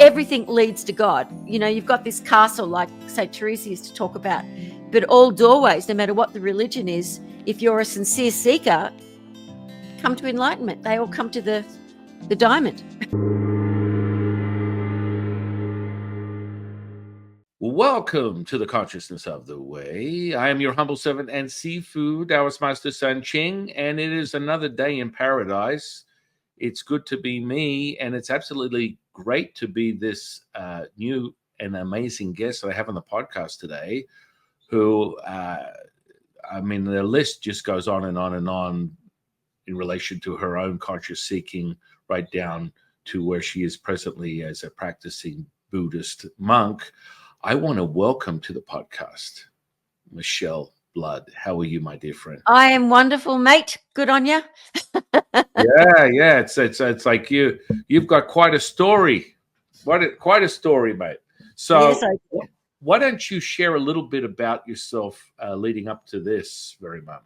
everything leads to God. You've got this castle, like St. Teresa used to talk about, but all doorways, no matter what the religion is, if you're a sincere seeker, come to enlightenment. They all come to the diamond. Welcome to the Consciousness of the Way. I am your humble servant and seafood, our master San Qing, and it is another day in paradise. It's good to be me, and it's absolutely great to be this new and amazing guest that I have on the podcast today, who, the list just goes on and on and on in relation to her own conscious seeking, right down to where she is presently as a practicing Buddhist monk. I want to welcome to the podcast, Michele Blood. How are you, my dear friend? I am wonderful, mate. Good on you. Yeah. It's like you've got quite a story. Quite a story, mate. So yes, I do. Why don't you share a little bit about yourself leading up to this very moment?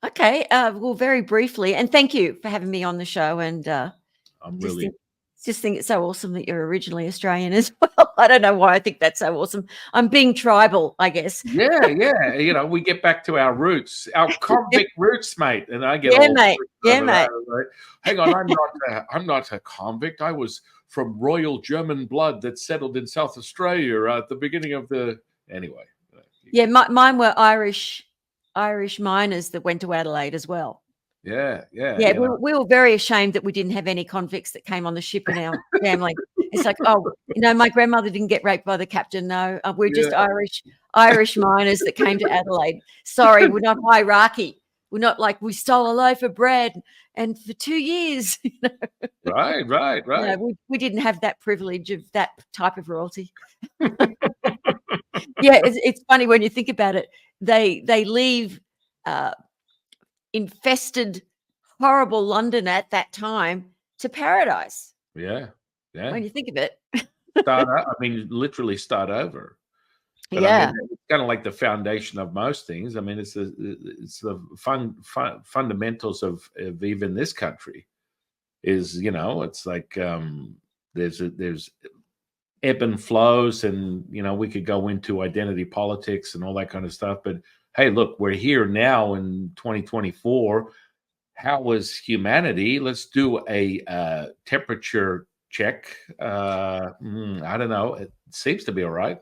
Okay. Well, very briefly, and thank you for having me on the show. And I'm really just think it's so awesome that you're originally Australian as well. I don't know why I think that's so awesome. I'm being tribal, I guess. Yeah. We get back to our roots, our convict roots, mate. And I get mate. Yeah, mate. Right? Hang on, I'm not a convict. I was from royal German blood that settled in South Australia at the beginning of the. Anyway. Yeah, mine were Irish miners that went to Adelaide as well. Yeah. We were very ashamed that we didn't have any convicts that came on the ship in our family. It's like, my grandmother didn't get raped by the captain. No, we're just Irish miners that came to Adelaide. Sorry, we're not hierarchy. We're not like we stole a loaf of bread and for 2 years. Right. No, we didn't have that privilege of that type of royalty. Yeah, it's funny when you think about it. They leave infested, horrible London at that time to paradise. Yeah. When you think of it, literally start over. But yeah, it's kind of like the foundation of most things. I mean, it's the fundamentals of even this country. Is it's like there's ebb and flows, and we could go into identity politics and all that kind of stuff. But hey, look, we're here now in 2024. How was humanity? Let's do a temperature check. I don't know. It seems to be all right.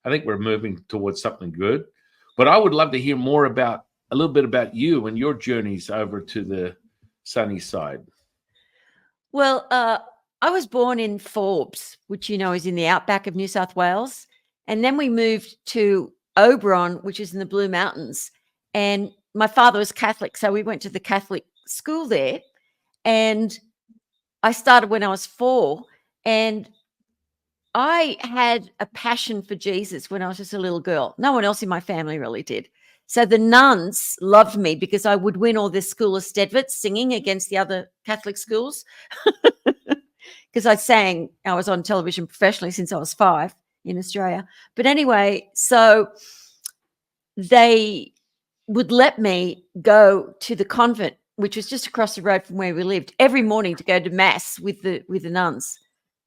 I think we're moving towards something good. But I would love to hear more a little bit about you and your journeys over to the sunny side. Well, I was born in Forbes, which is in the outback of New South Wales, and then we moved to Oberon, which is in the Blue Mountains. And my father was Catholic, so we went to the Catholic school there. And I started when I was 4, and I had a passion for Jesus when I was just a little girl. No one else in my family really did. So the nuns loved me because I would win all this school of Stedvits singing against the other Catholic schools. Because I was on television professionally since I was 5 in Australia. But anyway, so they would let me go to the convent, which was just across the road from where we lived, every morning to go to mass with the nuns,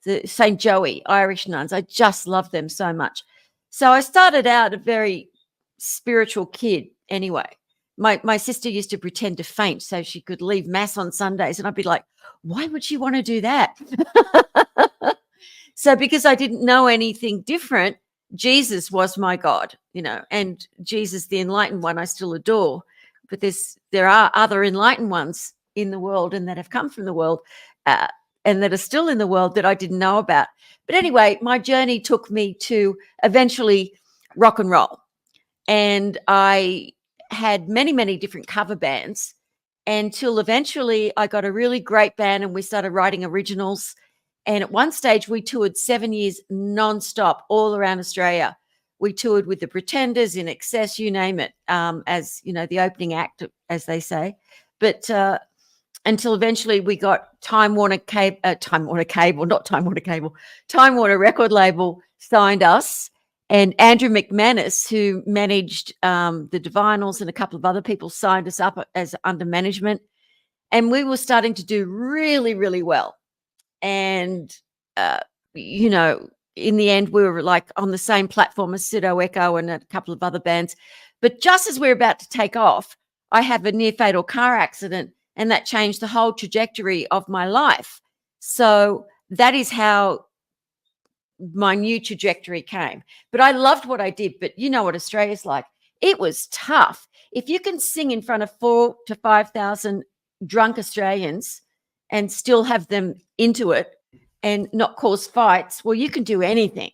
the St. Joey Irish nuns. I just loved them so much. So I started out a very spiritual kid anyway. My sister used to pretend to faint so she could leave mass on Sundays, and I'd be like, why would she want to do that? So because I didn't know anything different, Jesus was my God, and Jesus, the enlightened one, I still adore. But there are other enlightened ones in the world and that have come from the world and that are still in the world that I didn't know about. But anyway, my journey took me to eventually rock and roll. And I had many, many different cover bands until eventually I got a really great band and we started writing originals. And at one stage we toured 7 years nonstop all around Australia. We toured with the Pretenders, In Excess, you name it, as the opening act, as they say. But until eventually we got Time Warner record label signed us, and Andrew McManus, who managed the Divinals and a couple of other people, signed us up as under management, and we were starting to do really, really well. And you know, in the end, we were like on the same platform as Pseudo Echo and a couple of other bands. But just as we're about to take off, I have a near fatal car accident, and that changed the whole trajectory of my life. So that is how my new trajectory came. But I loved what I did. But you know what Australia's like. It was tough. If you can sing in front of 4,000 to 5,000 drunk Australians and still have them into it and not cause fights, well, you can do anything.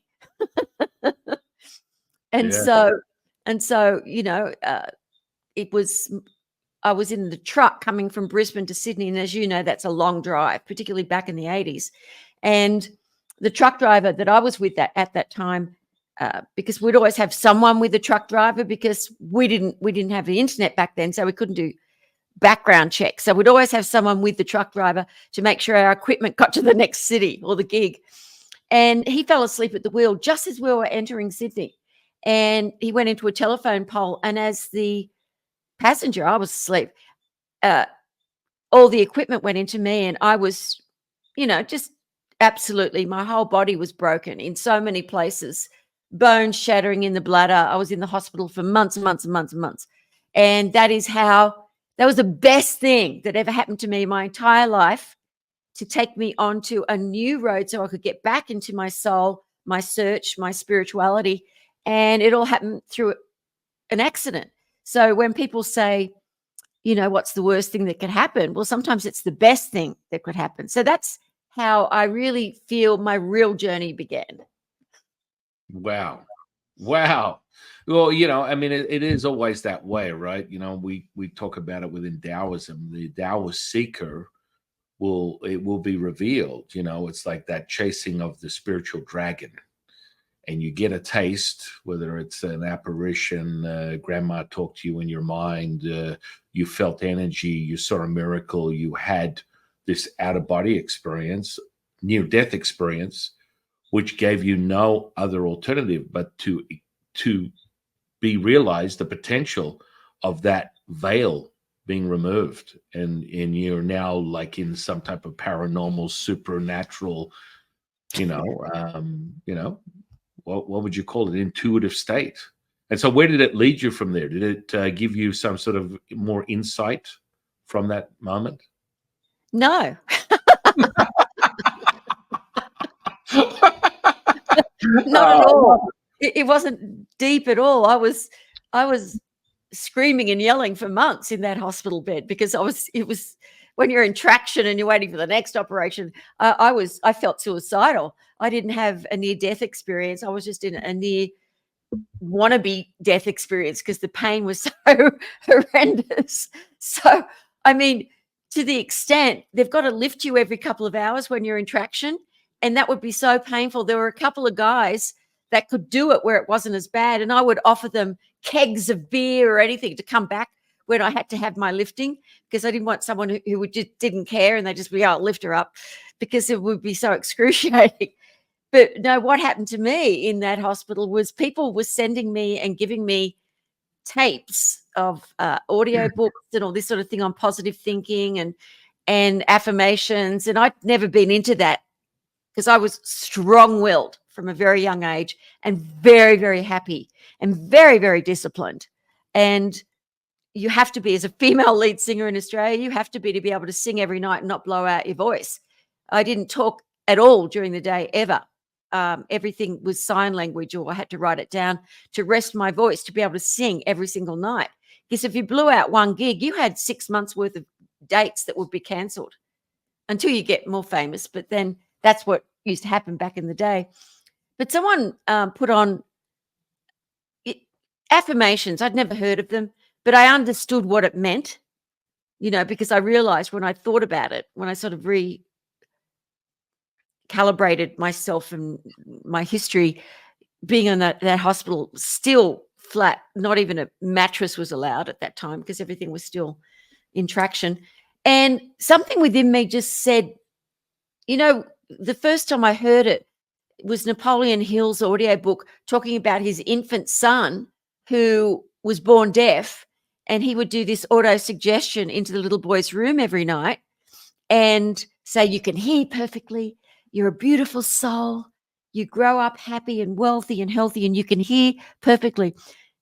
And Yeah. so, you know, I was in the truck coming from Brisbane to Sydney. And as you know, that's a long drive, particularly back in the 80s. And the truck driver that I was with at that time, because we'd always have someone with the truck driver, because we didn't have the internet back then, so we couldn't do background checks. So we'd always have someone with the truck driver to make sure our equipment got to the next city or the gig. And he fell asleep at the wheel just as we were entering Sydney. And he went into a telephone pole. And as the passenger, I was asleep. All the equipment went into me, and I was, you know, just absolutely, my whole body was broken in so many places, bones shattering in the bladder. I was in the hospital for months and months and months and months. And that was the best thing that ever happened to me my entire life, to take me onto a new road so I could get back into my soul, my search, my spirituality. And it all happened through an accident. So when people say, you know, what's the worst thing that could happen? Well, sometimes it's the best thing that could happen. So that's how I really feel my real journey began. Wow. Wow. Well, you know, I mean, it is always that way, right? You know, we talk about it within Taoism. The Taoist seeker will be revealed. You know, it's like that chasing of the spiritual dragon, and you get a taste, whether it's an apparition, grandma talked to you in your mind, you felt energy, you saw a miracle, you had this out of body experience, near death experience, which gave you no other alternative but to be realized the potential of that veil being removed, and you're now like in some type of paranormal supernatural, you know, what would you call it, intuitive state. And so where did it lead you from there? Did it give you some sort of more insight from that moment? No. Not at all. It wasn't deep at all. I was screaming and yelling for months in that hospital bed, because it was when you're in traction and you're waiting for the next operation. I felt suicidal. I didn't have a near death experience. I was just in a near wannabe death experience, because the pain was so horrendous. So, I mean, to the extent they've got to lift you every couple of hours when you're in traction, and that would be so painful. There were a couple of guys that could do it where it wasn't as bad, and I would offer them kegs of beer or anything to come back when I had to have my lifting, because I didn't want someone who would just didn't care and they just be, I'll lift her up, because it would be so excruciating. But no, what happened to me in that hospital was people were sending me and giving me tapes of audio books and all this sort of thing on positive thinking and affirmations. And I'd never been into that, because I was strong-willed from a very young age, and very, very happy and very, very disciplined. And you have to be, as a female lead singer in Australia, you have to be able to sing every night and not blow out your voice. I didn't talk at all during the day, ever. Everything was sign language, or I had to write it down to rest my voice to be able to sing every single night. Because if you blew out one gig, you had 6 months worth of dates that would be cancelled until you get more famous. But then that's what used to happen back in the day. But someone put on affirmations. I'd never heard of them, but I understood what it meant, you know, because I realized when I thought about it, when I sort of recalibrated myself and my history, being in that hospital, still flat, not even a mattress was allowed at that time, because everything was still in traction. And something within me just said, you know, the first time I heard it was Napoleon Hill's audiobook talking about his infant son who was born deaf, and he would do this auto suggestion into the little boy's room every night and say, you can hear perfectly, You're a beautiful soul. You grow up happy and wealthy and healthy, and you can hear perfectly.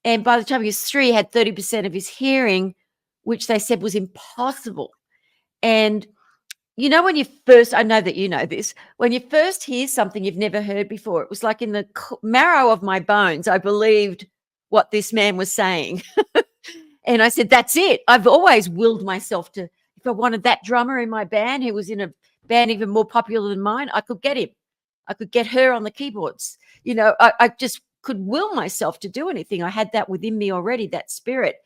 And by the time he was 3, he had 30% of his hearing, which they said was impossible. And you know, when you first, I know that you know this, when you first hear something you've never heard before, it was like in the marrow of my bones, I believed what this man was saying. And I said, that's it. I've always willed myself to, if I wanted that drummer in my band who was in a band even more popular than mine, I could get him. I could get her on the keyboards. You know, I just could will myself to do anything. I had that within me already, that spirit.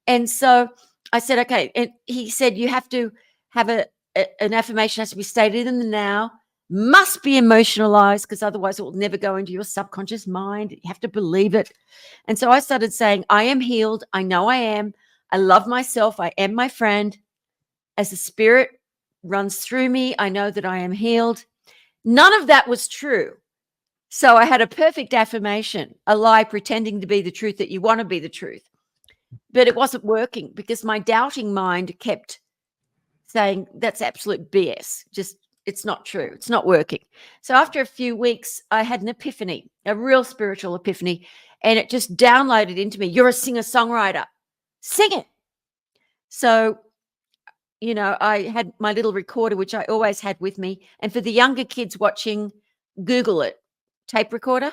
And so I said, okay. And he said, you have to have an affirmation has to be stated in the now, must be emotionalized, because otherwise it will never go into your subconscious mind. You have to believe it. And so I started saying, I am healed. I know I am. I love myself. I am my friend. As the spirit runs through me, I know that I am healed. None of that was true. So I had a perfect affirmation, a lie pretending to be the truth that you want to be the truth. But it wasn't working because my doubting mind kept saying that's absolute BS. Just, it's not true. It's not working. So after a few weeks, I had an epiphany, a real spiritual epiphany, and it just downloaded into me. You're a singer-songwriter. Sing it. So, you know, I had my little recorder, which I always had with me. And for the younger kids watching, Google it. Tape recorder.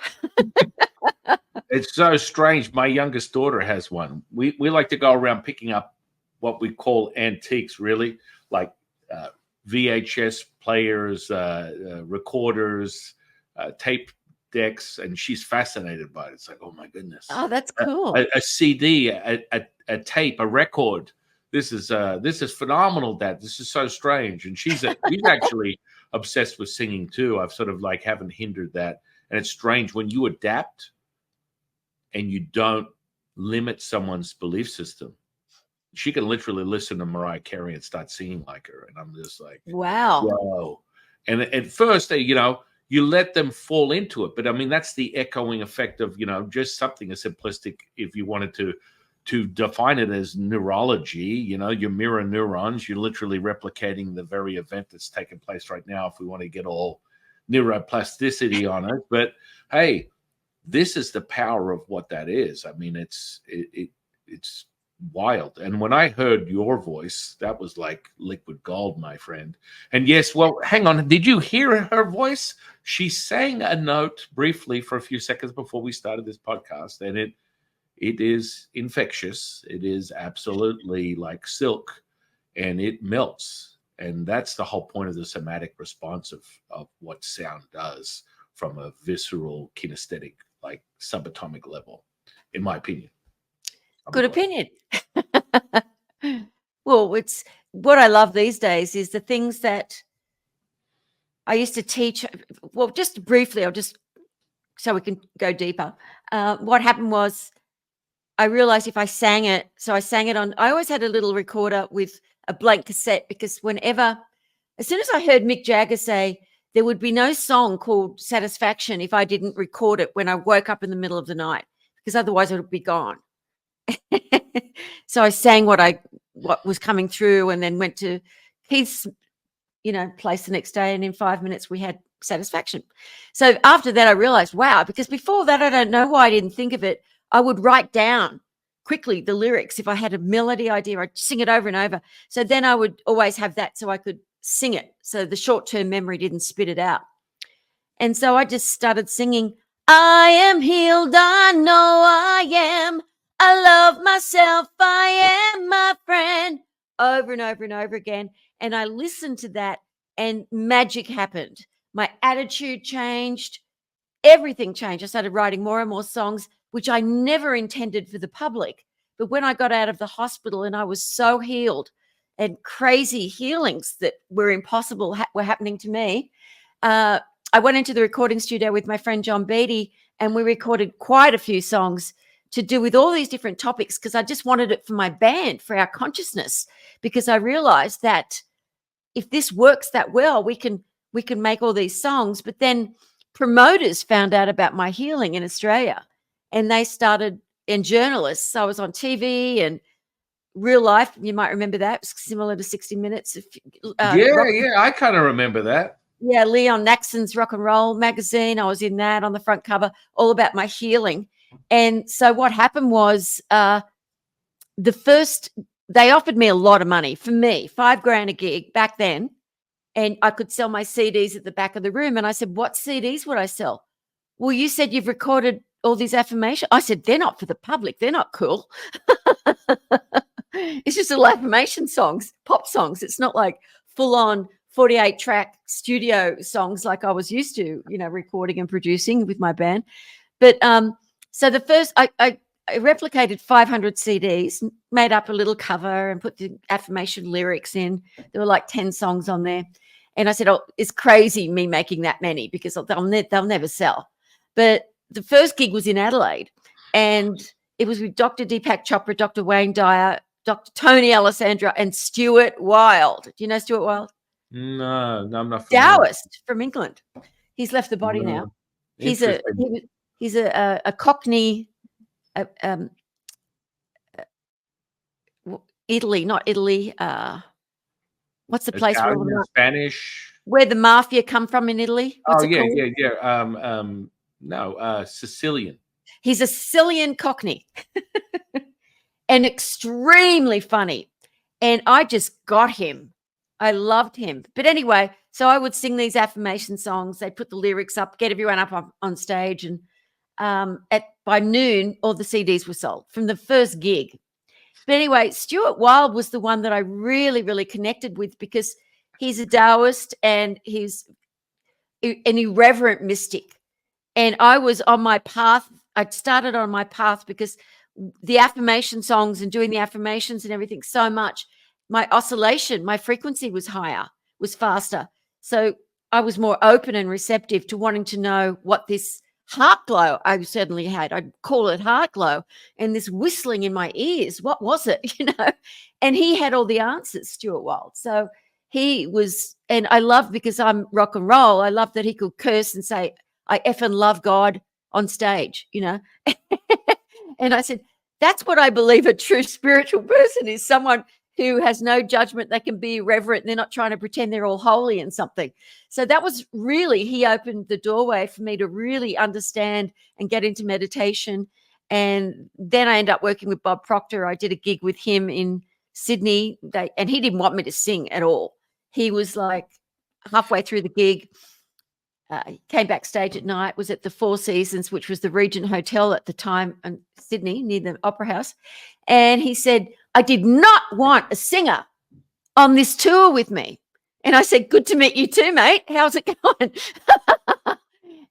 It's so strange. My youngest daughter has one. We like to go around picking up what we call antiques, really, like VHS players, recorders, tape decks, and she's fascinated by it. It's like, oh my goodness! Oh, that's cool. A CD, a tape, a record. This is phenomenal, Dad. This is so strange. And she's actually obsessed with singing too. I've sort of like haven't hindered that, and it's strange when you adapt and you don't limit someone's belief system. She can literally listen to Mariah Carey and start singing like her. And I'm just like, wow. whoa. And at first, you know, you let them fall into it. But I mean, that's the echoing effect of, you know, just something as simplistic, if you wanted to define it as neurology, you know, your mirror neurons, you're literally replicating the very event that's taking place right now, if we want to get all neuroplasticity on it. But hey, this is the power of what that is. I mean, it's wild. And when I heard your voice, that was like liquid gold, my friend. And yes, well, hang on. Did you hear her voice? She sang a note briefly for a few seconds before we started this podcast, and it is infectious. It is absolutely like silk, and it melts. And that's the whole point of the somatic response of what sound does from a visceral, kinesthetic, like subatomic level, in my opinion. Good opinion. Well, it's what I love these days is the things that I used to teach. Well, just briefly, so we can go deeper. What happened was I realized if I sang it, so I sang it on, I always had a little recorder with a blank cassette, because as soon as I heard Mick Jagger say there would be no song called Satisfaction if I didn't record it when I woke up in the middle of the night, because otherwise it would be gone. So I sang what was coming through, and then went to Keith's, place the next day, and in 5 minutes we had Satisfaction. So after that I realized, wow, because before that I don't know why I didn't think of it. I would write down quickly the lyrics. If I had a melody idea, I'd sing it over and over. So then I would always have that so I could sing it. So the short-term memory didn't spit it out. And so I just started singing, I am healed, I know I am. I love myself, I am my friend, over and over and over again. And I listened to that, and magic happened. My attitude changed. Everything changed. I started writing more and more songs, which I never intended for the public. But when I got out of the hospital and I was so healed, and crazy healings that were impossible were happening to me, I went into the recording studio with my friend John Beatty, and we recorded quite a few songs to do with all these different topics, because I just wanted it for my band, for our consciousness, because I realized that if this works that well, we can make all these songs. But then promoters found out about my healing in Australia, and they started, and journalists. So I was on TV and real life. You might remember that. It was similar to 60 Minutes. Yeah, I kind of remember that. Yeah, Leon Naxon's rock and roll magazine. I was in that on the front cover, all about my healing. And so what happened was they offered me a lot of money for me, $5,000 a gig back then. And I could sell my CDs at the back of the room. And I said, what CDs would I sell? Well, you said you've recorded all these affirmations. I said, they're not for the public. They're not cool. It's just little affirmation songs, pop songs. It's not like full on 48 track studio songs like I was used to, recording and producing with my band. But so the first, I replicated 500 CDs, made up a little cover and put the affirmation lyrics in. There were like 10 songs on there. And I said, oh, it's crazy me making that many because they'll never sell. But the first gig was in Adelaide, and it was with Dr. Deepak Chopra, Dr. Wayne Dyer, Dr. Tony Alessandra, and Stuart Wilde. Do you know Stuart Wilde? No, I'm not familiar. Taoist from England. He's left the body now. He's a Cockney, Italy, not Italy. What's the place where the mafia come from in Italy? What's it called? Sicilian. He's a Sicilian Cockney and extremely funny. And I just got him. I loved him. But anyway, so I would sing these affirmation songs. They put the lyrics up, get everyone up on stage. And by noon, all the CDs were sold from the first gig. But anyway, Stuart Wilde was the one that I really, really connected with because he's a Taoist and he's an irreverent mystic. And I was on my path. I'd started on my path because the affirmation songs and doing the affirmations and everything so much, my oscillation, my frequency was higher, was faster. So I was more open and receptive to wanting to know what this heart glow I certainly had. I'd call it heart glow. And this whistling in my ears, what was it? And he had all the answers, Stuart Wilde. So he was, and I love, because I'm rock and roll, I love that he could curse and say, I effing love God on stage, And I said, that's what I believe a true spiritual person is, someone who has no judgment. They can be irreverent. They're not trying to pretend they're all holy and something. So that was really, he opened the doorway for me to really understand and get into meditation. And then I ended up working with Bob Proctor. I did a gig with him in Sydney, and he didn't want me to sing at all. He was like halfway through the gig. He came backstage at night, was at the Four Seasons, which was the Regent Hotel at the time in Sydney near the Opera House. And he said, I did not want a singer on this tour with me. And I said, good to meet you too, mate. How's it going?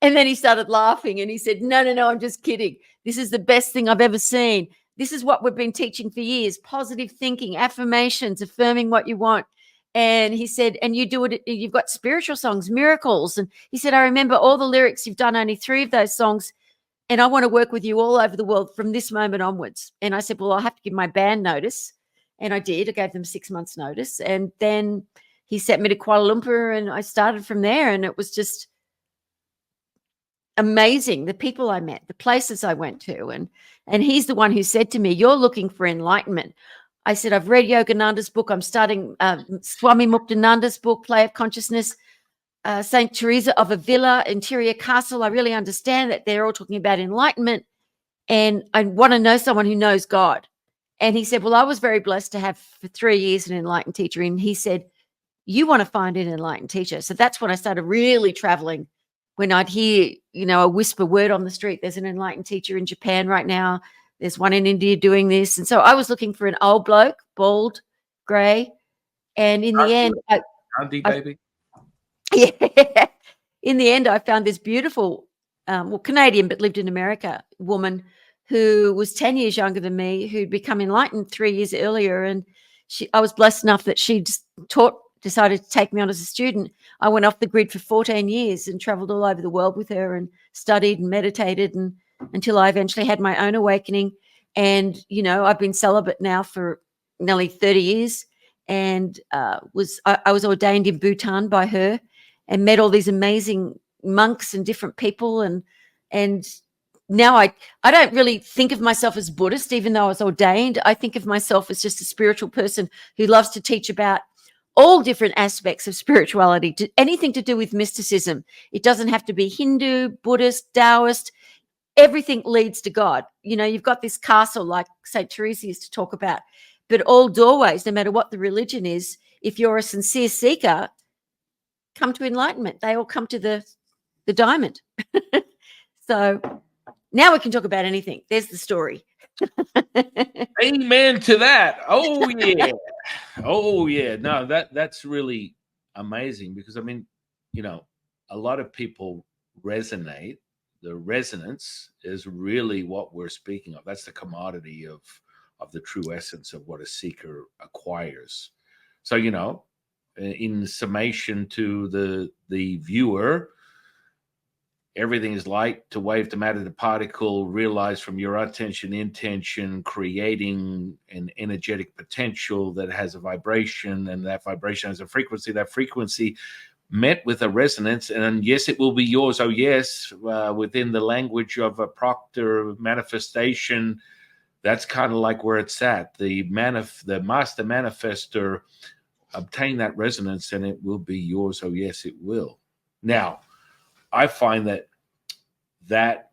And then he started laughing and he said, no, I'm just kidding. This is the best thing I've ever seen. This is what we've been teaching for years, positive thinking, affirmations, affirming what you want. And he said, and you do it, you've got spiritual songs, miracles. And he said, I remember all the lyrics. You've done only 3 of those songs. And I want to work with you all over the world from this moment onwards. And I said, well, I'll have to give my band notice. And I did. I gave them 6 months notice. And then he sent me to Kuala Lumpur and I started from there. And it was just amazing. The people I met, the places I went to. And he's the one who said to me, you're looking for enlightenment. I said, I've read Yogananda's book. I'm starting Swami Muktananda's book, Play of Consciousness, St. Teresa of Avila, Interior Castle. I really understand that they're all talking about enlightenment. And I want to know someone who knows God. And he said, well, I was very blessed to have for 3 years an enlightened teacher. And he said, you want to find an enlightened teacher. So that's when I started really traveling. When I'd hear, a whisper word on the street, there's an enlightened teacher in Japan right now. There's one in India doing this. And so I was looking for an old bloke, bald, grey. And in the end, Andy, baby. Yeah. In the end, I found this beautiful, Canadian, but lived in America, woman who was 10 years younger than me, who'd become enlightened 3 years earlier. And I was blessed enough that she decided to take me on as a student. I went off the grid for 14 years and traveled all over the world with her and studied and meditated until I eventually had my own awakening. And, I've been celibate now for nearly 30 years and I was ordained in Bhutan by her and met all these amazing monks and different people. And now I don't really think of myself as Buddhist, even though I was ordained. I think of myself as just a spiritual person who loves to teach about all different aspects of spirituality, to anything to do with mysticism. It doesn't have to be Hindu, Buddhist, Taoist. Everything leads to God. You know, you've got this castle like St. Teresa used to talk about, but all doorways, no matter what the religion is, if you're a sincere seeker, come to enlightenment. They all come to the diamond. So now we can talk about anything. There's the story. Amen to that. Oh yeah. Oh yeah. No, that's really amazing, because I mean, you know, a lot of people resonate. The resonance is really what we're speaking of. That's the commodity of the true essence of what a seeker acquires. So, you know, in summation to the viewer, everything is light to wave to matter to particle, realized from your attention, intention, creating an energetic potential that has a vibration, and that vibration has a frequency. That frequency met with a resonance, and yes, it will be yours. Oh yes, within the language of a Proctor manifestation, that's kind of like where it's at. The master manifester obtain that resonance, and it will be yours. Oh yes, it will. Now, I find that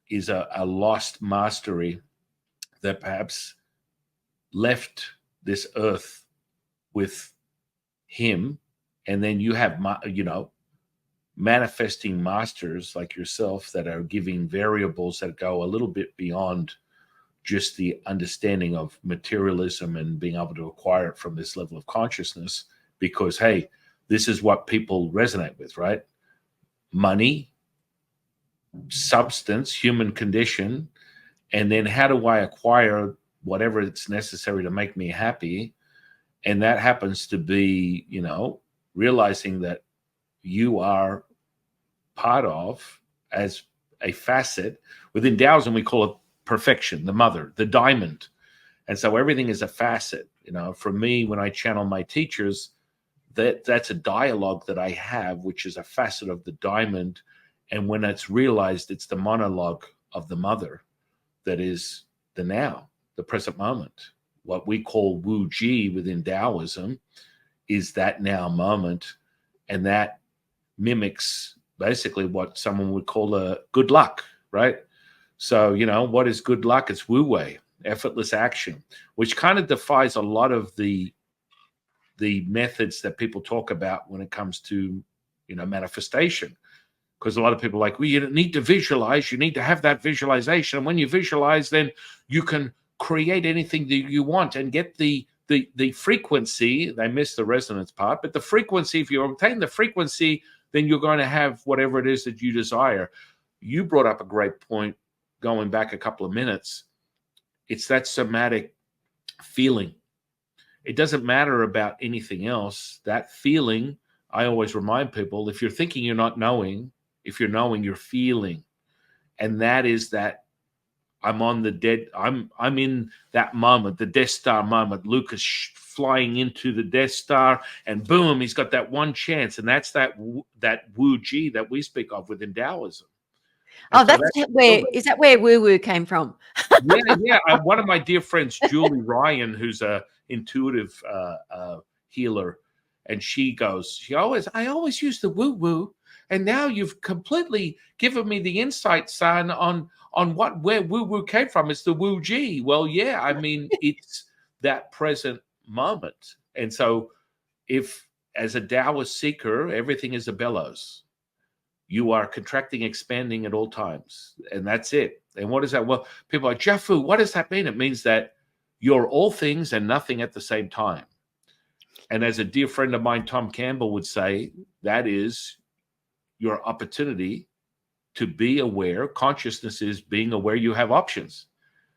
is a lost mastery that perhaps left this earth with him. And then you have, you know, manifesting masters like yourself that are giving variables that go a little bit beyond just the understanding of materialism and being able to acquire it from this level of consciousness. Because, hey, this is what people resonate with, right? Money, substance, human condition, and then how do I acquire whatever it's necessary to make me happy? And that happens to be, you know, realizing that you are part of, as a facet within Taoism, we call it perfection, the mother, the diamond. And so everything is a facet. You know, for me, when I channel my teachers, that's a dialogue that I have, which is a facet of the diamond. And when it's realized, it's the monologue of the mother that is the now, the present moment. What we call Wu Ji within Taoism is that now moment. And that mimics basically what someone would call a good luck, right? So, you know, what is good luck? It's Wu Wei, effortless action, which kind of defies a lot of the methods that people talk about when it comes to, you know, manifestation. Because a lot of people are like, well, you need to visualize, you need to have that visualization. And when you visualize, then you can create anything that you want and get the frequency. They miss the resonance part, but the frequency, if you obtain the frequency, then you're going to have whatever it is that you desire. You brought up a great point going back a couple of minutes. It's that somatic feeling. It doesn't matter about anything else. That feeling, I always remind people, if you're thinking you're not knowing, if you're knowing, you're feeling. And that is that I'm in that moment, the Death Star moment. Lucas flying into the Death Star, and boom, he's got that one chance. And that's that Wu Ji that we speak of within Taoism. And Oh, so is that where woo woo came from? Yeah. One of my dear friends, Julie Ryan, who's a intuitive healer, and I always use the woo woo, and now you've completely given me the insight, son, on where woo woo came from. It's the Wu Ji. Well, yeah, I mean, it's that present moment. And so, if as a Taoist seeker, everything is a bellows. You are contracting, expanding at all times. And that's it. And what is that? Well, people are like, Jaffu, what does that mean? It means that you're all things and nothing at the same time. And as a dear friend of mine, Tom Campbell, would say, that is your opportunity to be aware. Consciousness is being aware you have options.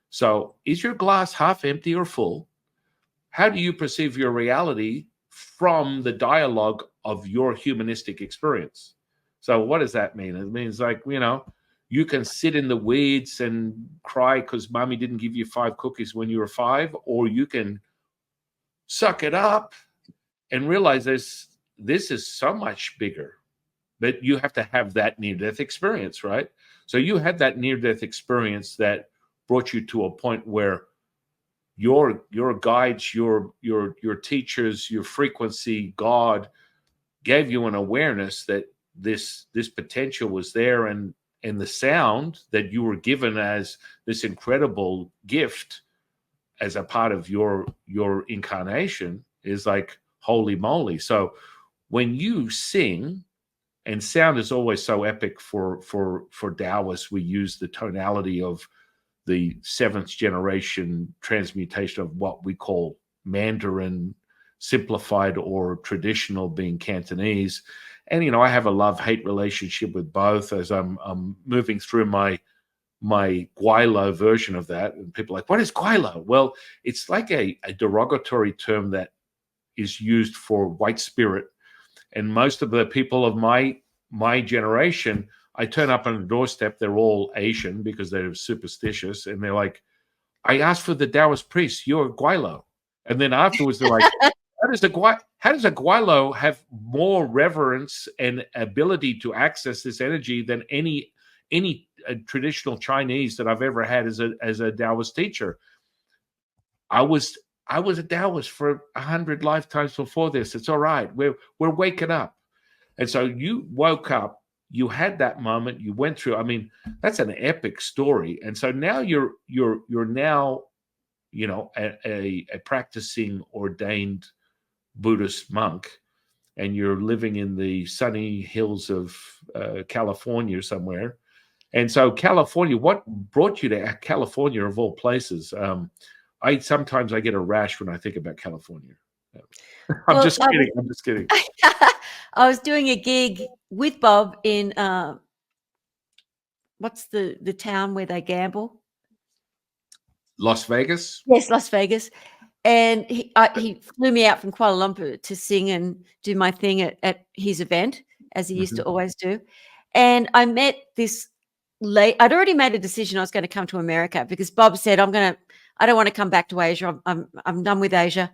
So is your glass half empty or full? How do you perceive your reality from the dialogue of your humanistic experience? So what does that mean? It means, like, you know, you can sit in the weeds and cry because mommy didn't give you 5 cookies when you were 5, or you can suck it up and realize this is so much bigger. But you have to have that near-death experience, right? So you had that near-death experience that brought you to a point where your guides, your teachers, your frequency, God gave you an awareness that this potential was there, and the sound that you were given as this incredible gift as a part of your incarnation is like, holy moly. So when you sing, and sound is always so epic for Taoists, we use the tonality of the seventh generation transmutation of what we call Mandarin, simplified or traditional being Cantonese. And, I have a love-hate relationship with both as I'm moving through my Guilo version of that. And people are like, what is Guilo? Well, it's like a derogatory term that is used for white spirit. And most of the people of my generation, I turn up on the doorstep, they're all Asian because they're superstitious. And they're like, I asked for the Taoist priest, you're a Guilo. And then afterwards they're like, how does a Guilo have more reverence and ability to access this energy than any traditional Chinese that I've ever had as a Taoist teacher? I was a Taoist for 100 lifetimes before this. It's all right. We're waking up. And so you woke up, you had that moment, you went through. I mean, that's an epic story. And so now you're now, a practicing ordained Buddhist monk, and you're living in the sunny hills of California somewhere. And so California, what brought you to California of all places? Sometimes I get a rash when I think about California. I'm just kidding. I was doing a gig with Bob in what's the town where they gamble? Las Vegas? Yes, Las Vegas. And he flew me out from Kuala Lumpur to sing and do my thing at his event, as he used to always do. And I met this I'd already made a decision I was going to come to America because Bob said, I don't want to come back to Asia. I'm done with Asia.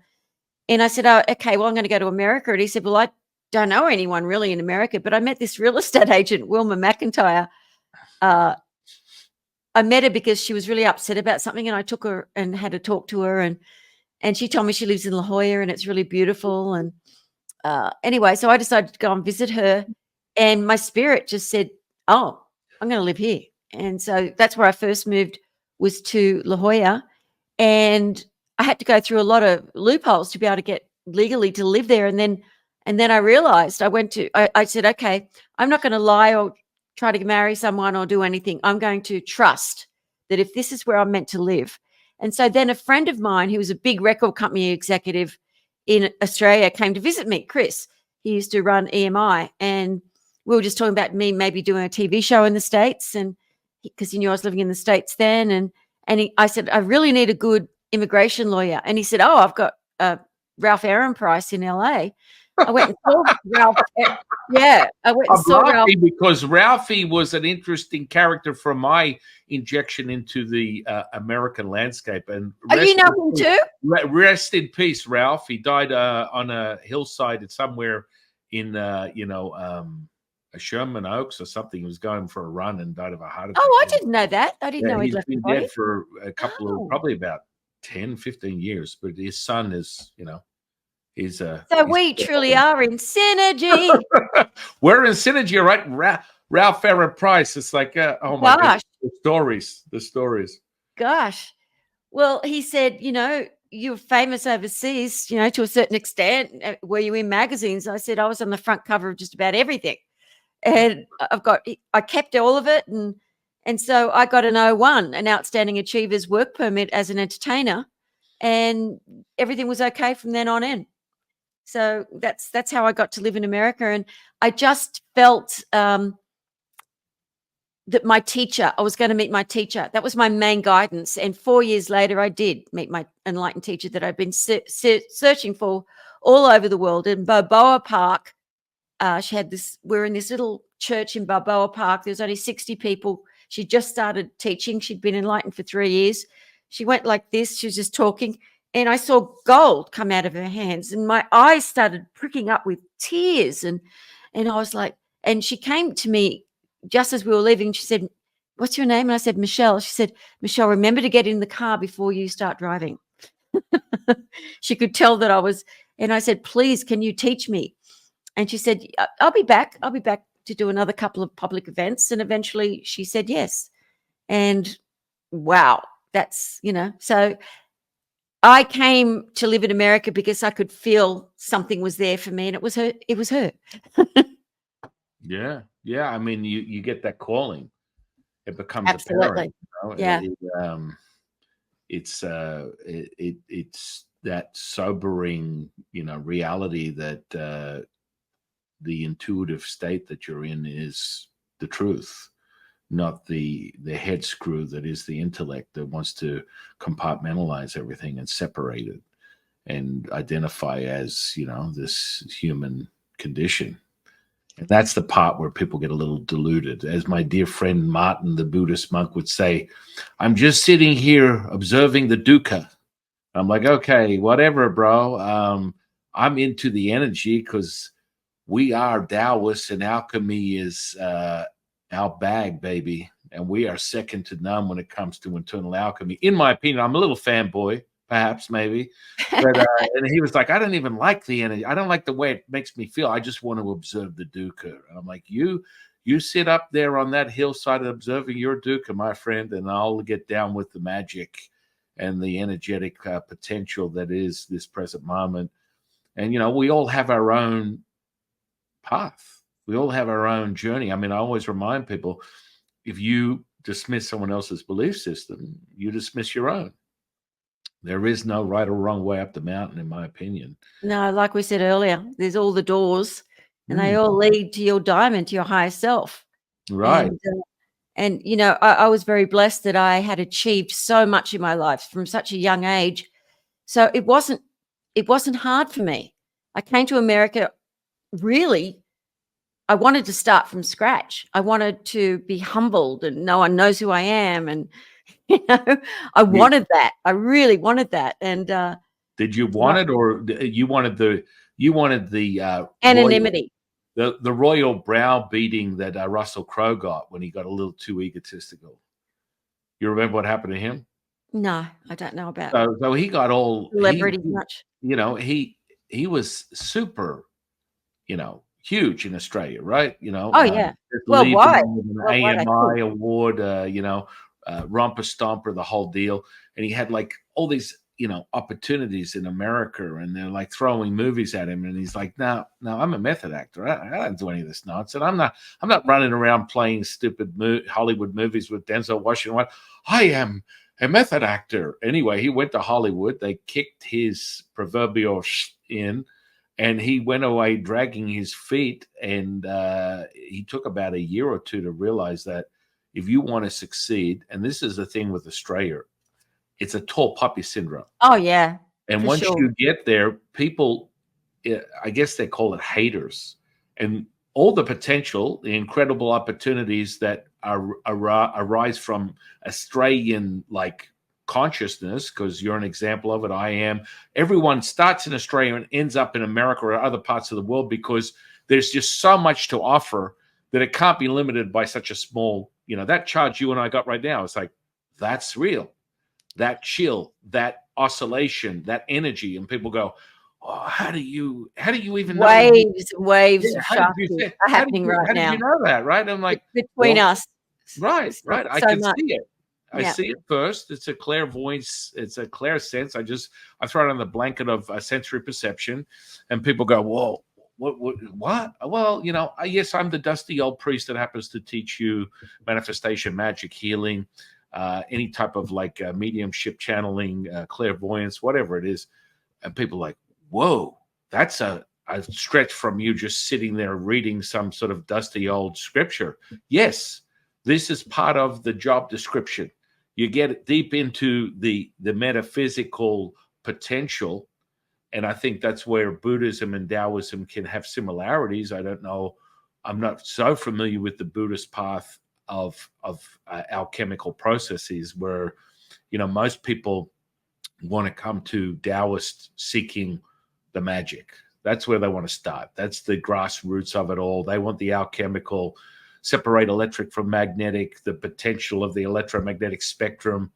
And I said, oh, okay, well, I'm going to go to America. And he said, well, I don't know anyone really in America, but I met this real estate agent, Wilma McIntyre. I met her because she was really upset about something, and I took her and had a talk to her, and she told me she lives in La Jolla and it's really beautiful. And anyway, so I decided to go and visit her, and my spirit just said, oh, I'm going to live here. And so that's where I first moved, was to La Jolla. And I had to go through a lot of loopholes to be able to get legally to live there. And then I realized I said, okay, I'm not going to lie or try to marry someone or do anything. I'm going to trust that if this is where I'm meant to live. And so then a friend of mine who was a big record company executive in Australia came to visit me, Chris. He used to run EMI, and we were just talking about me maybe doing a TV show in the States, and because he knew I was living in the States then. And I said, I really need a good immigration lawyer. And he said, oh, I've got Ralph Aaron Price in LA. I went and saw Ralph. Yeah, I went and saw Ralph. Because Ralphie was an interesting character from my injection into the American landscape. And you know him too? Rest in peace, Ralph. He died on a hillside somewhere in, Sherman Oaks or something. He was going for a run and died of a heart attack. Oh, I didn't know that. I didn't know he'd left been dead for a couple of, probably about 10, 15 years. But his son is, so we truly are in synergy. We're in synergy, right? Ralph Aaron Price. It's like, oh my gosh, the stories. Gosh. Well, he said, you're famous overseas, to a certain extent. Were you in magazines? I said, I was on the front cover of just about everything. And I kept all of it. And so I got an O1, an Outstanding Achievers Work Permit as an entertainer. And everything was okay from then on in. So that's how I got to live in America. And I just felt that I was going to meet my teacher. That was my main guidance. And 4 years later, I did meet my enlightened teacher that I've been searching for all over the world. In Balboa Park, we're in this little church in Balboa Park. There's only 60 people. She just started teaching. She'd been enlightened for 3 years. She went like this. She was just talking. And I saw gold come out of her hands, and my eyes started pricking up with tears. And I was like, and she came to me just as we were leaving. She said, what's your name? And I said, Michelle. She said, Michelle, remember to get in the car before you start driving. She could tell that I was, and I said, please, can you teach me? And she said, I'll be back. I'll be back to do another couple of public events. And eventually she said yes. And wow, that's, so I came to live in America because I could feel something was there for me, and it was her. It was her. Yeah. Yeah. I mean, you get that calling. It becomes Absolutely. apparent. You know? Yeah. It's that sobering, reality that the intuitive state that you're in is the truth, not the head screw that is the intellect that wants to compartmentalize everything and separate it and identify as, this human condition. And that's the part where people get a little deluded. As my dear friend Martin, the Buddhist monk, would say, I'm just sitting here observing the dukkha. I'm like, okay, whatever, bro. I'm into the energy because we are Taoists and alchemy is our bag, baby. And we are second to none when it comes to internal alchemy. In my opinion, I'm a little fanboy, perhaps, maybe. But and he was like, I don't even like the energy. I don't like the way it makes me feel. I just want to observe the dukkha. And I'm like, you sit up there on that hillside observing your dukkha, my friend, and I'll get down with the magic and the energetic potential that is this present moment. And, we all have our own path. We all have our own journey. I mean, I always remind people, if you dismiss someone else's belief system, you dismiss your own. There is no right or wrong way up the mountain, in my opinion. No, like we said earlier, there's all the doors, and they all lead to your diamond, to your higher self. Right. And I was very blessed that I had achieved so much in my life from such a young age. So it wasn't hard for me. I came to America, really, I wanted to start from scratch. I wanted to be humbled and no one knows who I am. And, I wanted that. I really wanted that. And did you want it, or you wanted the anonymity? The royal browbeating that Russell Crowe got when he got a little too egotistical. You remember what happened to him? No, I don't know about So he got all celebrity much. He was super, huge in Australia, right? Oh, yeah. Worldwide. Worldwide, An AMI award, Romper Stomper, the whole deal. And he had like all these, opportunities in America, and they're like throwing movies at him. And he's like, no, I'm a method actor. I don't do any of this nonsense. I'm not running around playing stupid Hollywood movies with Denzel Washington. I am a method actor. Anyway, he went to Hollywood. They kicked his proverbial in, and he went away dragging his feet. And he took about a year or two to realize that if you want to succeed, and this is the thing with Australia, it's a tall poppy syndrome. Oh, yeah. And once you get there, people, I guess they call it haters. And all the potential, the incredible opportunities that arise from Australian consciousness, because you're an example of it. I am. Everyone starts in Australia and ends up in America or other parts of the world because there's just so much to offer that it can't be limited by such a small, that charge you and I got right now. It's like, that's real. That chill, that oscillation, that energy. And people go, oh, how do you even know? Waves of Shakti are happening right now. How do you know that, right? I'm like, between us. Right. I can see it. I see it first. It's a clairvoyance. It's a clairsense. I throw it on the blanket of sensory perception, and people go, whoa, what? Well, yes, I'm the dusty old priest that happens to teach you manifestation, magic, healing, any type of mediumship, channeling, clairvoyance, whatever it is. And people are like, whoa, that's a stretch from you just sitting there reading some sort of dusty old scripture. Yes, this is part of the job description. You get deep into the metaphysical potential. And I think that's where Buddhism and Taoism can have similarities. I don't know. I'm not so familiar with the Buddhist path of alchemical processes where, most people want to come to Taoist seeking the magic. That's where they want to start. That's the grassroots of it all. They want the alchemical, separate electric from magnetic, the potential of the electromagnetic spectrum,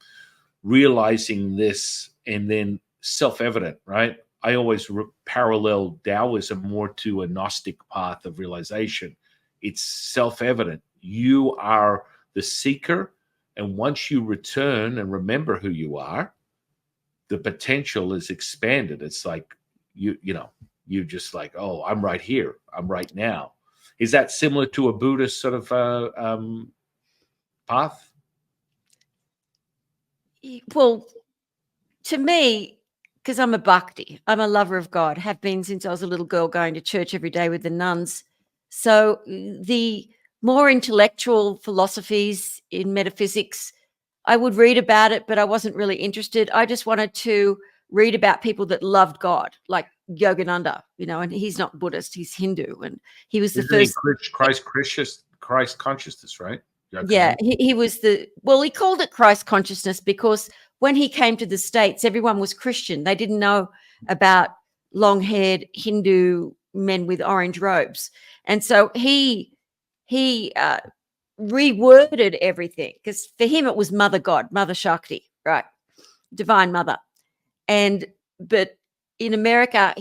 realizing this, and then self-evident, right? I always parallel Taoism more to a Gnostic path of realization. It's self-evident. You are the seeker, and once you return and remember who you are, the potential is expanded. It's like you just like, oh, I'm right here. I'm right now. Is that similar to a Buddhist sort of path? Well, to me, because I'm a bhakti, I'm a lover of God, have been since I was a little girl going to church every day with the nuns. So the more intellectual philosophies in metaphysics, I would read about it, but I wasn't really interested. I just wanted to read about people that loved God, like Yogananda, and he's not Buddhist, he's Hindu. And he was the Isn't he first. Christ consciousness, right? Yeah, he was he called it Christ consciousness because when he came to the States, everyone was Christian. They didn't know about long-haired Hindu men with orange robes. And so he reworded everything because for him it was Mother God, Mother Shakti, right? Divine Mother. But in America,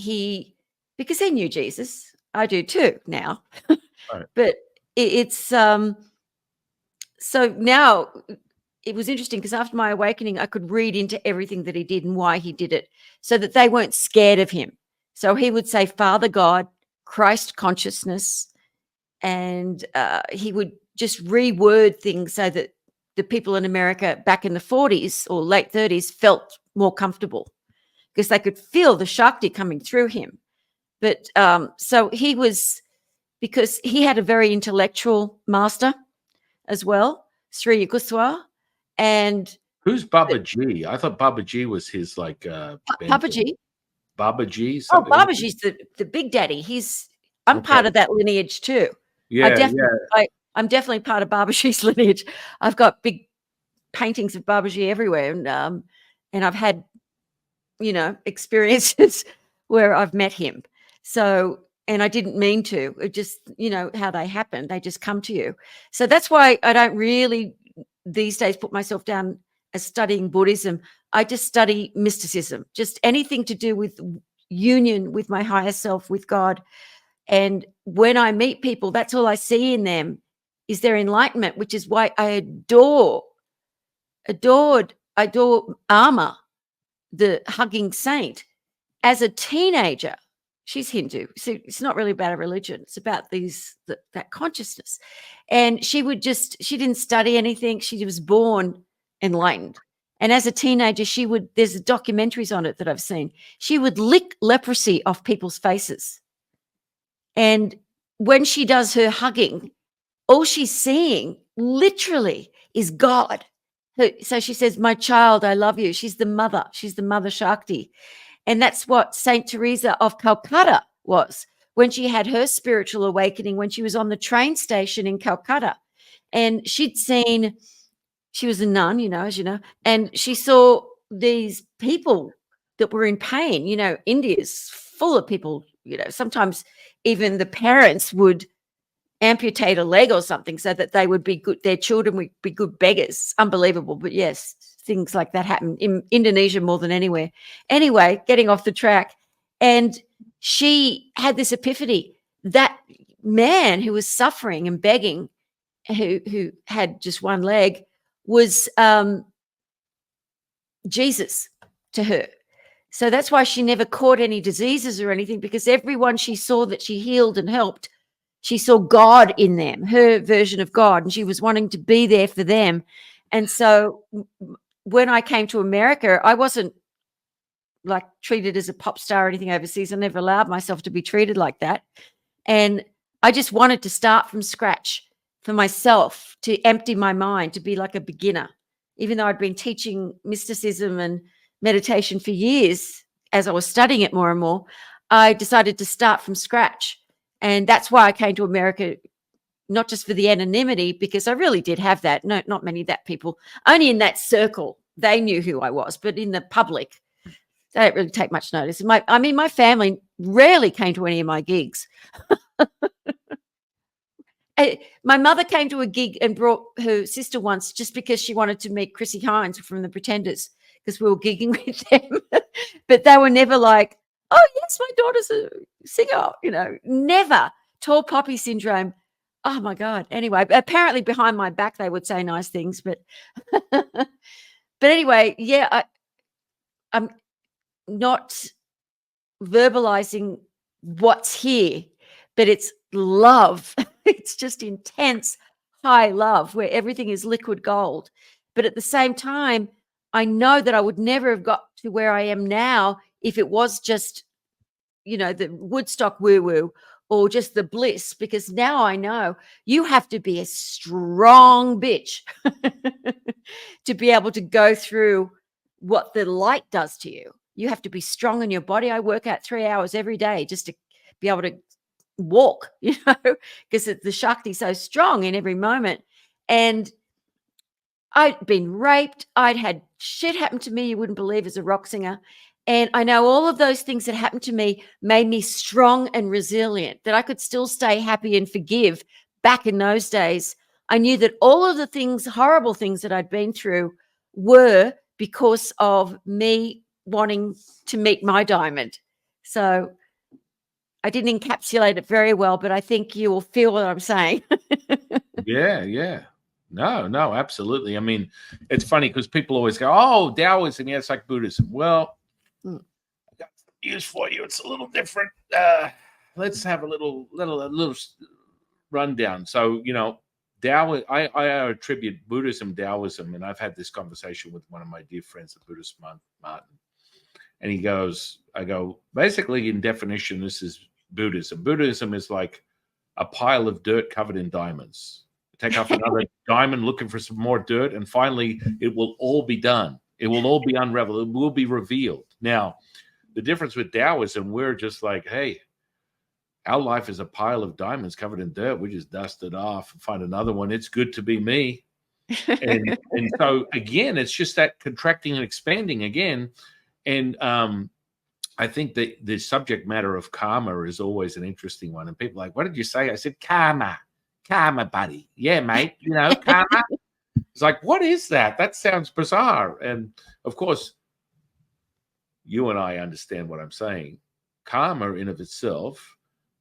because he knew Jesus, I do too now. Right. But it's so now it was interesting because after my awakening, I could read into everything that he did and why he did it so that they weren't scared of him. So he would say, Father God, Christ consciousness, and he would just reword things so that the people in America back in the 40s or late 30s felt more comfortable because they could feel the Shakti coming through him. But so he was, because he had a very intellectual master as well, Sri Yugoswar. And who's Babaji? I thought Babaji was his like Papaji. Babaji, Oh, something. Babaji's the big daddy. I'm Okay. part of that lineage too. Yeah, I'm definitely part of Babaji's lineage. I've got big paintings of Babaji everywhere, and I've had experiences where I've met him. So, and I didn't mean to. It just how they happen. They just come to you. So that's why I don't really these days put myself down as studying Buddhism. I just study mysticism, just anything to do with union with my higher self, with God. And when I meet people, that's all I see in them is their enlightenment, which is why I adored Amma, the hugging saint. As a teenager, she's Hindu. So it's not really about a religion. It's about that consciousness. And she didn't study anything. She was born enlightened. And as a teenager, there's documentaries on it that I've seen. She would lick leprosy off people's faces. And when she does her hugging, all she's seeing literally is God. So she says, my child, I love you. She's the mother. She's the Mother Shakti. And that's what St. Teresa of Calcutta was when she had her spiritual awakening, when she was on the train station in Calcutta. And she was a nun, as you know, and she saw these people that were in pain. India's full of people, sometimes even the parents would amputate a leg or something so that they would be good, their children would be good beggars. Unbelievable. But yes, things like that happen in Indonesia more than anywhere. Anyway, getting off the track. And she had this epiphany. That man who was suffering and begging, who had just one leg, was Jesus to her. So that's why she never caught any diseases or anything, because everyone she saw that she healed and helped, she saw God in them, her version of God, and she was wanting to be there for them. And so when I came to America, I wasn't like treated as a pop star or anything overseas. I never allowed myself to be treated like that. And I just wanted to start from scratch for myself, to empty my mind, to be like a beginner. Even though I'd been teaching mysticism and meditation for years, as I was studying it more and more, I decided to start from scratch. And that's why I came to America, not just for the anonymity, because I really did have that. No, not many of that people, only in that circle, they knew who I was, but in the public, they don't really take much notice. My family rarely came to any of my gigs. My mother came to a gig and brought her sister once just because she wanted to meet Chrissy Hines from the Pretenders, because we were gigging with them. But they were never like, oh, yes, my daughter's a singer, never. Tall poppy syndrome. Oh, my God. Anyway, apparently behind my back they would say nice things. But anyway, yeah, I'm not verbalizing what's here, but it's love. It's just intense, high love where everything is liquid gold. But at the same time, I know that I would never have got to where I am now if it was just, the Woodstock woo-woo or just the bliss, because now I know you have to be a strong bitch to be able to go through what the light does to you. You have to be strong in your body. I work out 3 hours every day just to be able to walk, because the Shakti's so strong in every moment. And I'd been raped. I'd had shit happen to me you wouldn't believe as a rock singer. And I know all of those things that happened to me made me strong and resilient, that I could still stay happy and forgive back in those days. I knew that all of the things, horrible things that I'd been through were because of me wanting to meet my diamond. So I didn't encapsulate it very well, but I think you will feel what I'm saying. Yeah. No, absolutely. I mean, it's funny because people always go, oh, Taoism, yeah, it's like Buddhism. Well, I got news for you. It's a little different. Let's have a little rundown. So, Tao, I attribute Buddhism, Taoism, and I've had this conversation with one of my dear friends, the Buddhist monk, Martin. And I go, basically in definition, this is Buddhism. Buddhism is like a pile of dirt covered in diamonds. Take off another diamond looking for some more dirt, and finally it will all be done. It will all be unraveled. It will be revealed. Now, the difference with Taoism, we're just like, hey, our life is a pile of diamonds covered in dirt. We just dust it off and find another one. It's good to be me. And so again, it's just that contracting and expanding again. And I think that the subject matter of karma is always an interesting one. And people are like, what did you say? I said, karma, buddy. Yeah, mate. Karma. It's like, what is that? That sounds bizarre. And of course, you and I understand what I'm saying. Karma in of itself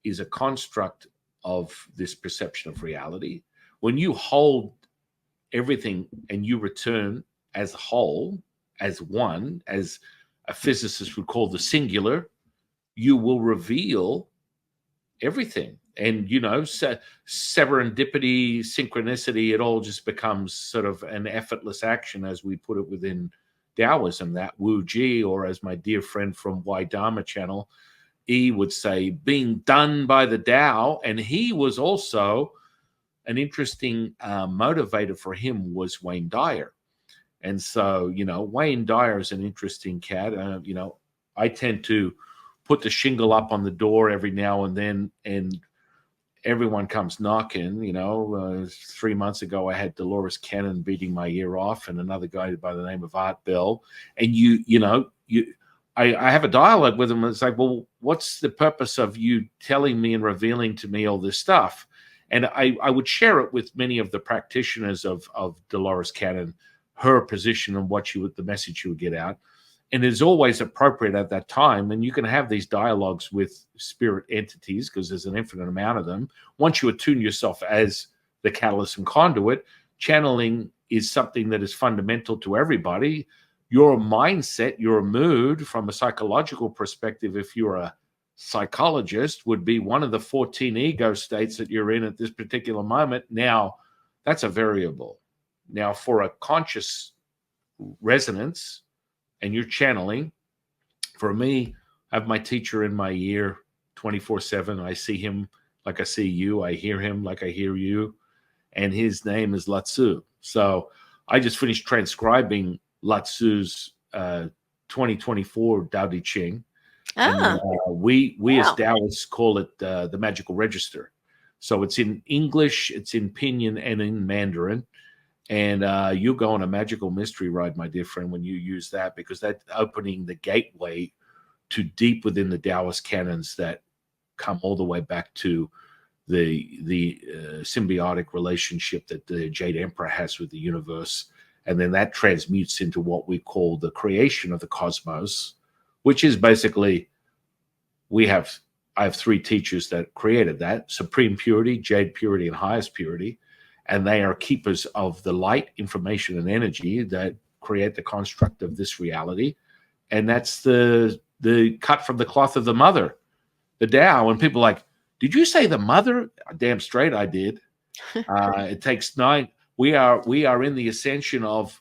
is a construct of this perception of reality. When you hold everything and you return as a whole, as one, as a physicist would call the singular, you will reveal everything. And, serendipity, synchronicity, it all just becomes sort of an effortless action, as we put it within Taoism, that Wu Ji, or as my dear friend from Why Dharma channel, he would say, being done by the Tao. And he was also an interesting motivator for him was Wayne Dyer. And so, Wayne Dyer is an interesting cat. I tend to put the shingle up on the door every now and then, and everyone comes knocking. 3 months ago, I had Dolores Cannon beating my ear off, and another guy by the name of Art Bell. And I have a dialogue with them. It's like, well, what's the purpose of you telling me and revealing to me all this stuff? And I would share it with many of the practitioners of Dolores Cannon, her position and the message she would get out. And it's always appropriate at that time. And you can have these dialogues with spirit entities because there's an infinite amount of them. Once you attune yourself as the catalyst and conduit, channeling is something that is fundamental to everybody. Your mindset, your mood from a psychological perspective, if you're a psychologist, would be one of the 14 ego states that you're in at this particular moment. Now, that's a variable. Now, for a conscious resonance, and you're channeling, for me, I have my teacher in my ear 24/7. I see him like I see you. I hear him like I hear you. And his name is Lao-Tzu. So I just finished transcribing Lao-Tzu's 2024 Tao Te Ching. And we as Taoists call it the magical register. So it's in English, it's in Pinyin, and in Mandarin. And you go on a magical mystery ride, my dear friend, when you use that, because that's opening the gateway to deep within the Taoist canons that come all the way back to the symbiotic relationship that the Jade Emperor has with the universe, and then that transmutes into what we call the creation of the cosmos, which is basically I have three teachers that created that: supreme purity, jade purity, and highest purity. And they are keepers of the light, information, and energy that create the construct of this reality. And that's the cut from the cloth of the mother, the Tao. And people are like, did you say the mother? Damn straight I did. It takes 9. We are in the ascension of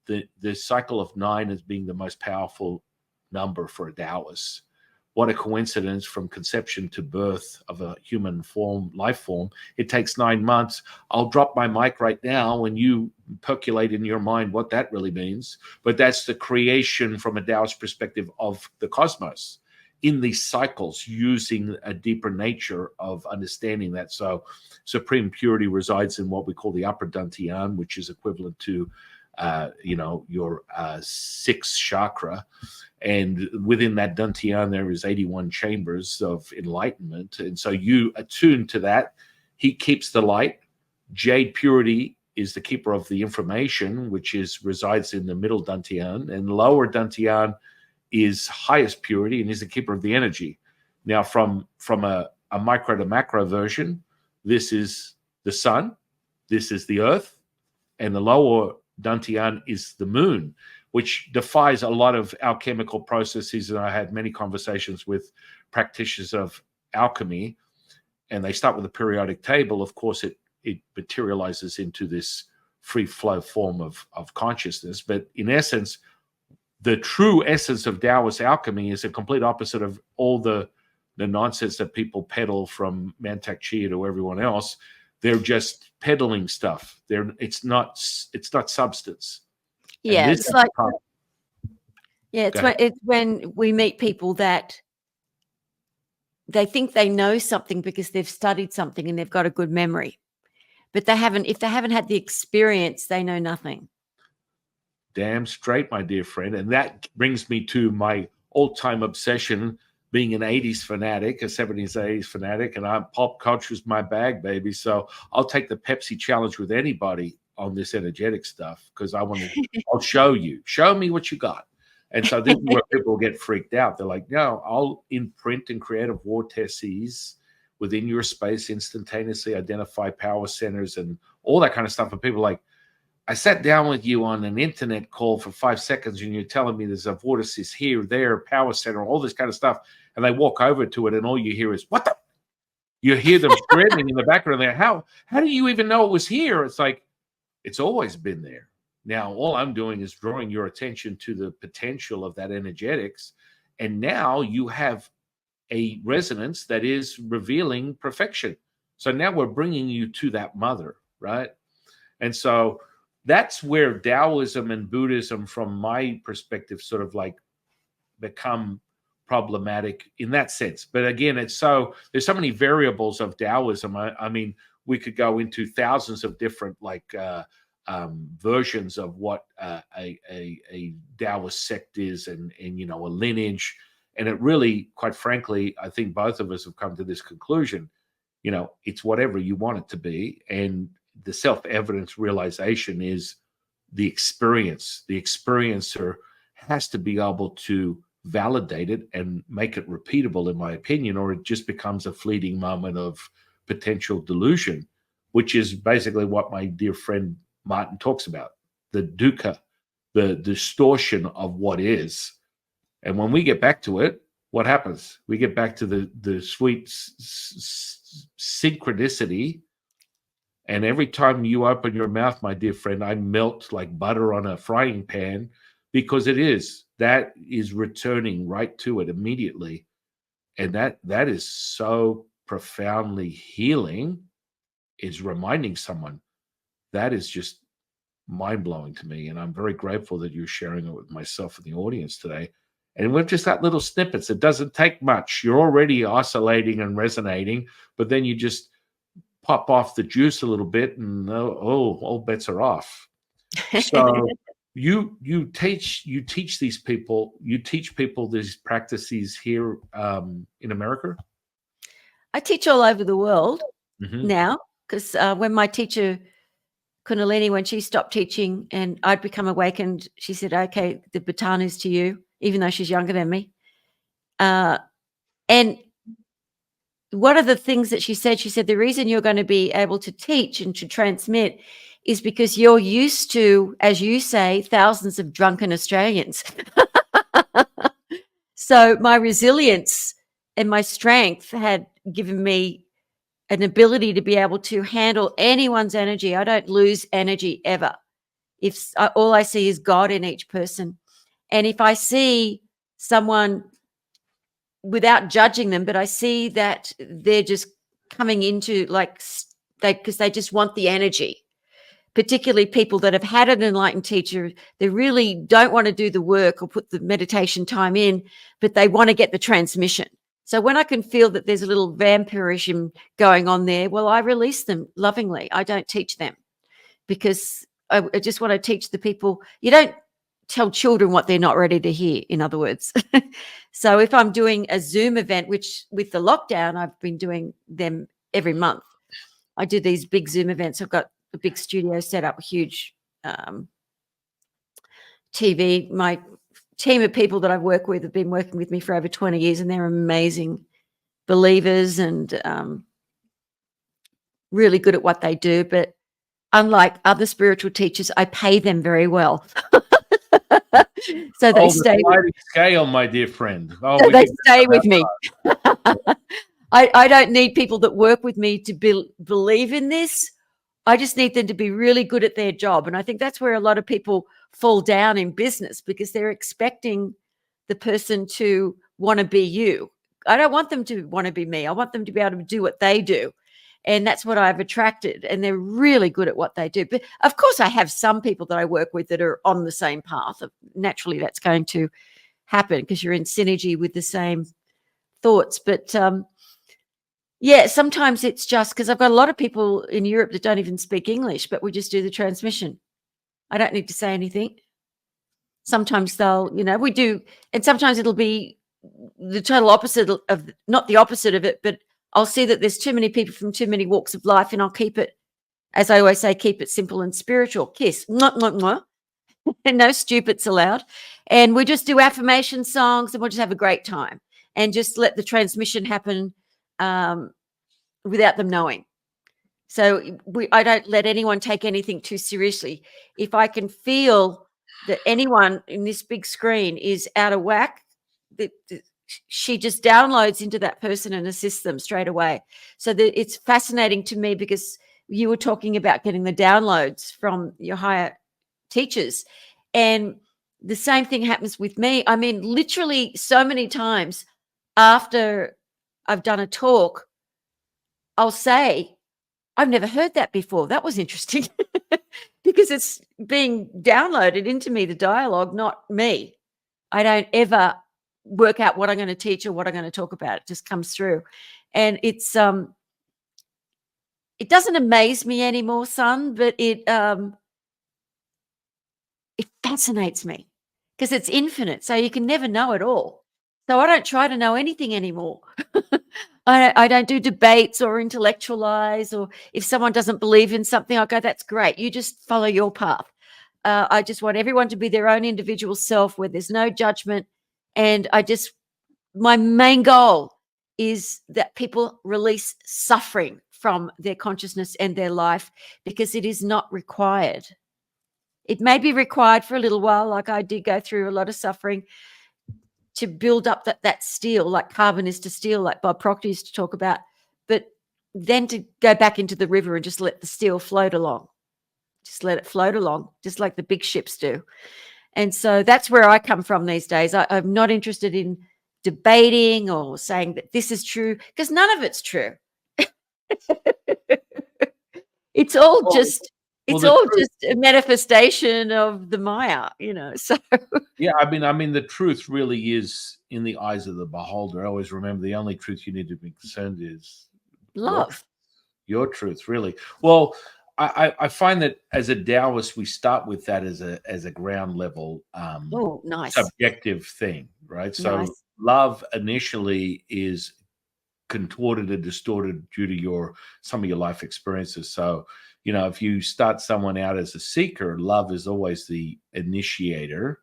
the cycle of 9 as being the most powerful number for a Taoist. What a coincidence, from conception to birth of a human life form. It takes 9 months. I'll drop my mic right now when you percolate in your mind what that really means. But that's the creation from a Taoist perspective of the cosmos in these cycles, using a deeper nature of understanding that. So supreme purity resides in what we call the upper dantian, which is equivalent to your sixth chakra. And within that dantian, there is 81 chambers of enlightenment. And so you attune to that. He keeps the light. Jade purity is the keeper of the information, which resides in the middle dantian. And lower dantian is highest purity and is the keeper of the energy. Now, from a micro to macro version, this is the sun, this is the earth, and the lower dantian is the moon, which defies a lot of alchemical processes. And I had many conversations with practitioners of alchemy, and they start with a periodic table. Of course, it materializes into this free flow form of consciousness. But in essence, the true essence of Taoist alchemy is a complete opposite of all the nonsense that people peddle, from Mantak Chia to everyone else. They're just peddling stuff. It's not substance. Yeah, it's like it's when we meet people that they think they know something because they've studied something and they've got a good memory, but if they haven't had the experience, they know nothing. Damn straight, my dear friend. And that brings me to my all-time obsession, being an 80s fanatic, a 70s, 80s fanatic, and pop culture's my bag, baby. So I'll take the Pepsi challenge with anybody on this energetic stuff, because I'll show me what you got. And so this is where people get freaked out. They're like, no, I'll imprint and creative vortices within your space, instantaneously identify power centers and all that kind of stuff. And people are like, I sat down with you on an internet call for 5 seconds and you're telling me there's a vortices here, there, power center, all this kind of stuff. And they walk over to it and all you hear is, what the? You hear them screaming in the background there. How do you even know it was here? It's like, it's always been there. Now, all I'm doing is drawing your attention to the potential of that energetics. And now you have a resonance that is revealing perfection. So now we're bringing you to that mother, right? And so that's where Taoism and Buddhism, from my perspective, sort of like become problematic in that sense. But again, there's so many variables of Taoism. I mean, we could go into thousands of different versions of what a Taoist sect is, and a lineage. And it really, quite frankly, I think both of us have come to this conclusion. It's whatever you want it to be, and the self-evidence realization is the experience. The experiencer has to be able to validate it and make it repeatable, in my opinion, or it just becomes a fleeting moment of potential delusion, which is basically what my dear friend Martin talks about, the dukkha, the distortion of what is. And when we get back to it, what happens? We get back to the sweet synchronicity. And every time you open your mouth, my dear friend, I melt like butter on a frying pan, because that is returning right to it immediately. And that is so profoundly healing. Is reminding someone. That is just mind-blowing to me. And I'm very grateful that you're sharing it with myself and the audience today. And we've just got little snippets. It doesn't take much. You're already oscillating and resonating, but then you just pop off the juice a little bit and all bets are off. So you teach these people, these practices here in America? I teach all over the world now, because when my teacher Kundalini, when she stopped teaching and I'd become awakened, she said, okay, the baton is to you, even though she's younger than me. And one of the things that she said, the reason you're going to be able to teach and to transmit is because you're used to, as you say, thousands of drunken Australians. So my resilience and my strength had given me an ability to be able to handle anyone's energy. I don't lose energy ever. If all I see is God in each person. And if I see someone, without judging them, but I see that they're just coming into because they just want the energy, particularly people that have had an enlightened teacher, they really don't want to do the work or put the meditation time in, but they want to get the transmission. So when I can feel that there's a little vampirism going on there, well, I release them lovingly. I don't teach them because I just want to teach the people. You don't tell children what they're not ready to hear, in other words. So if I'm doing a Zoom event, which with the lockdown, I've been doing them every month. I do these big Zoom events. I've got a big studio set up, a huge TV. My team of people that I work with have been working with me for over 20 years, and they're amazing believers and really good at what they do. But unlike other spiritual teachers, I pay them very well. So they stay. The scale, my dear friend. So they stay with me. I don't need people that work with me to believe in this. I just need them to be really good at their job. And I think that's where a lot of people fall down in business, because they're expecting the person to want to be you. I don't want them to want to be me. I want them to be able to do what they do. And that's what I've attracted. And they're really good at what they do. But of course, I have some people that I work with that are on the same path. Naturally, that's going to happen because you're in synergy with the same thoughts. But yeah, sometimes it's just because I've got a lot of people in Europe that don't even speak English, but we just do the transmission. I don't need to say anything. Sometimes they'll, we do. And sometimes it'll be the total opposite of, not the opposite of it, but I'll see that there's too many people from too many walks of life, and I'll keep it, as I always say, keep it simple and spiritual. Kiss. Mwah, mwah, mwah. And no stupids allowed. And we just do affirmation songs, and we'll just have a great time and just let the transmission happen without them knowing. So I don't let anyone take anything too seriously. If I can feel that anyone in this big screen is out of whack, she just downloads into that person and assists them straight away. So it's fascinating to me, because you were talking about getting the downloads from your higher teachers, and the same thing happens with me. I mean, literally so many times after I've done a talk, I'll say, I've never heard that before. That was interesting. Because it's being downloaded into me, the dialogue, not me. I don't ever work out what I'm going to teach or what I'm going to talk about. It just comes through. And it's it doesn't amaze me anymore, son, but it fascinates me because it's infinite. So you can never know it all. So I don't try to know anything anymore. I don't do debates or intellectualize, or if someone doesn't believe in something, I'll go, that's great. You just follow your path. I just want everyone to be their own individual self where there's no judgment. And my main goal is that people release suffering from their consciousness and their life, because it is not required. It may be required for a little while, like I did go through a lot of suffering to build up that steel, like carbon is to steel, like Bob Proctor used to talk about, but then to go back into the river and just let the steel float along. Just let it float along, just like the big ships do. And so that's where I come from these days. I'm not interested in debating or saying that this is true, because none of it's true. It's all just a manifestation of the Maya, So yeah, I mean, the truth really is in the eyes of the beholder. I always remember the only truth you need to be concerned is love. Your truth, really. Well, I find that as a Taoist, we start with that as a ground level, nice, subjective thing, right? So love initially is contorted and distorted due to some of your life experiences. So you know, if you start someone out as a seeker, love is always the initiator,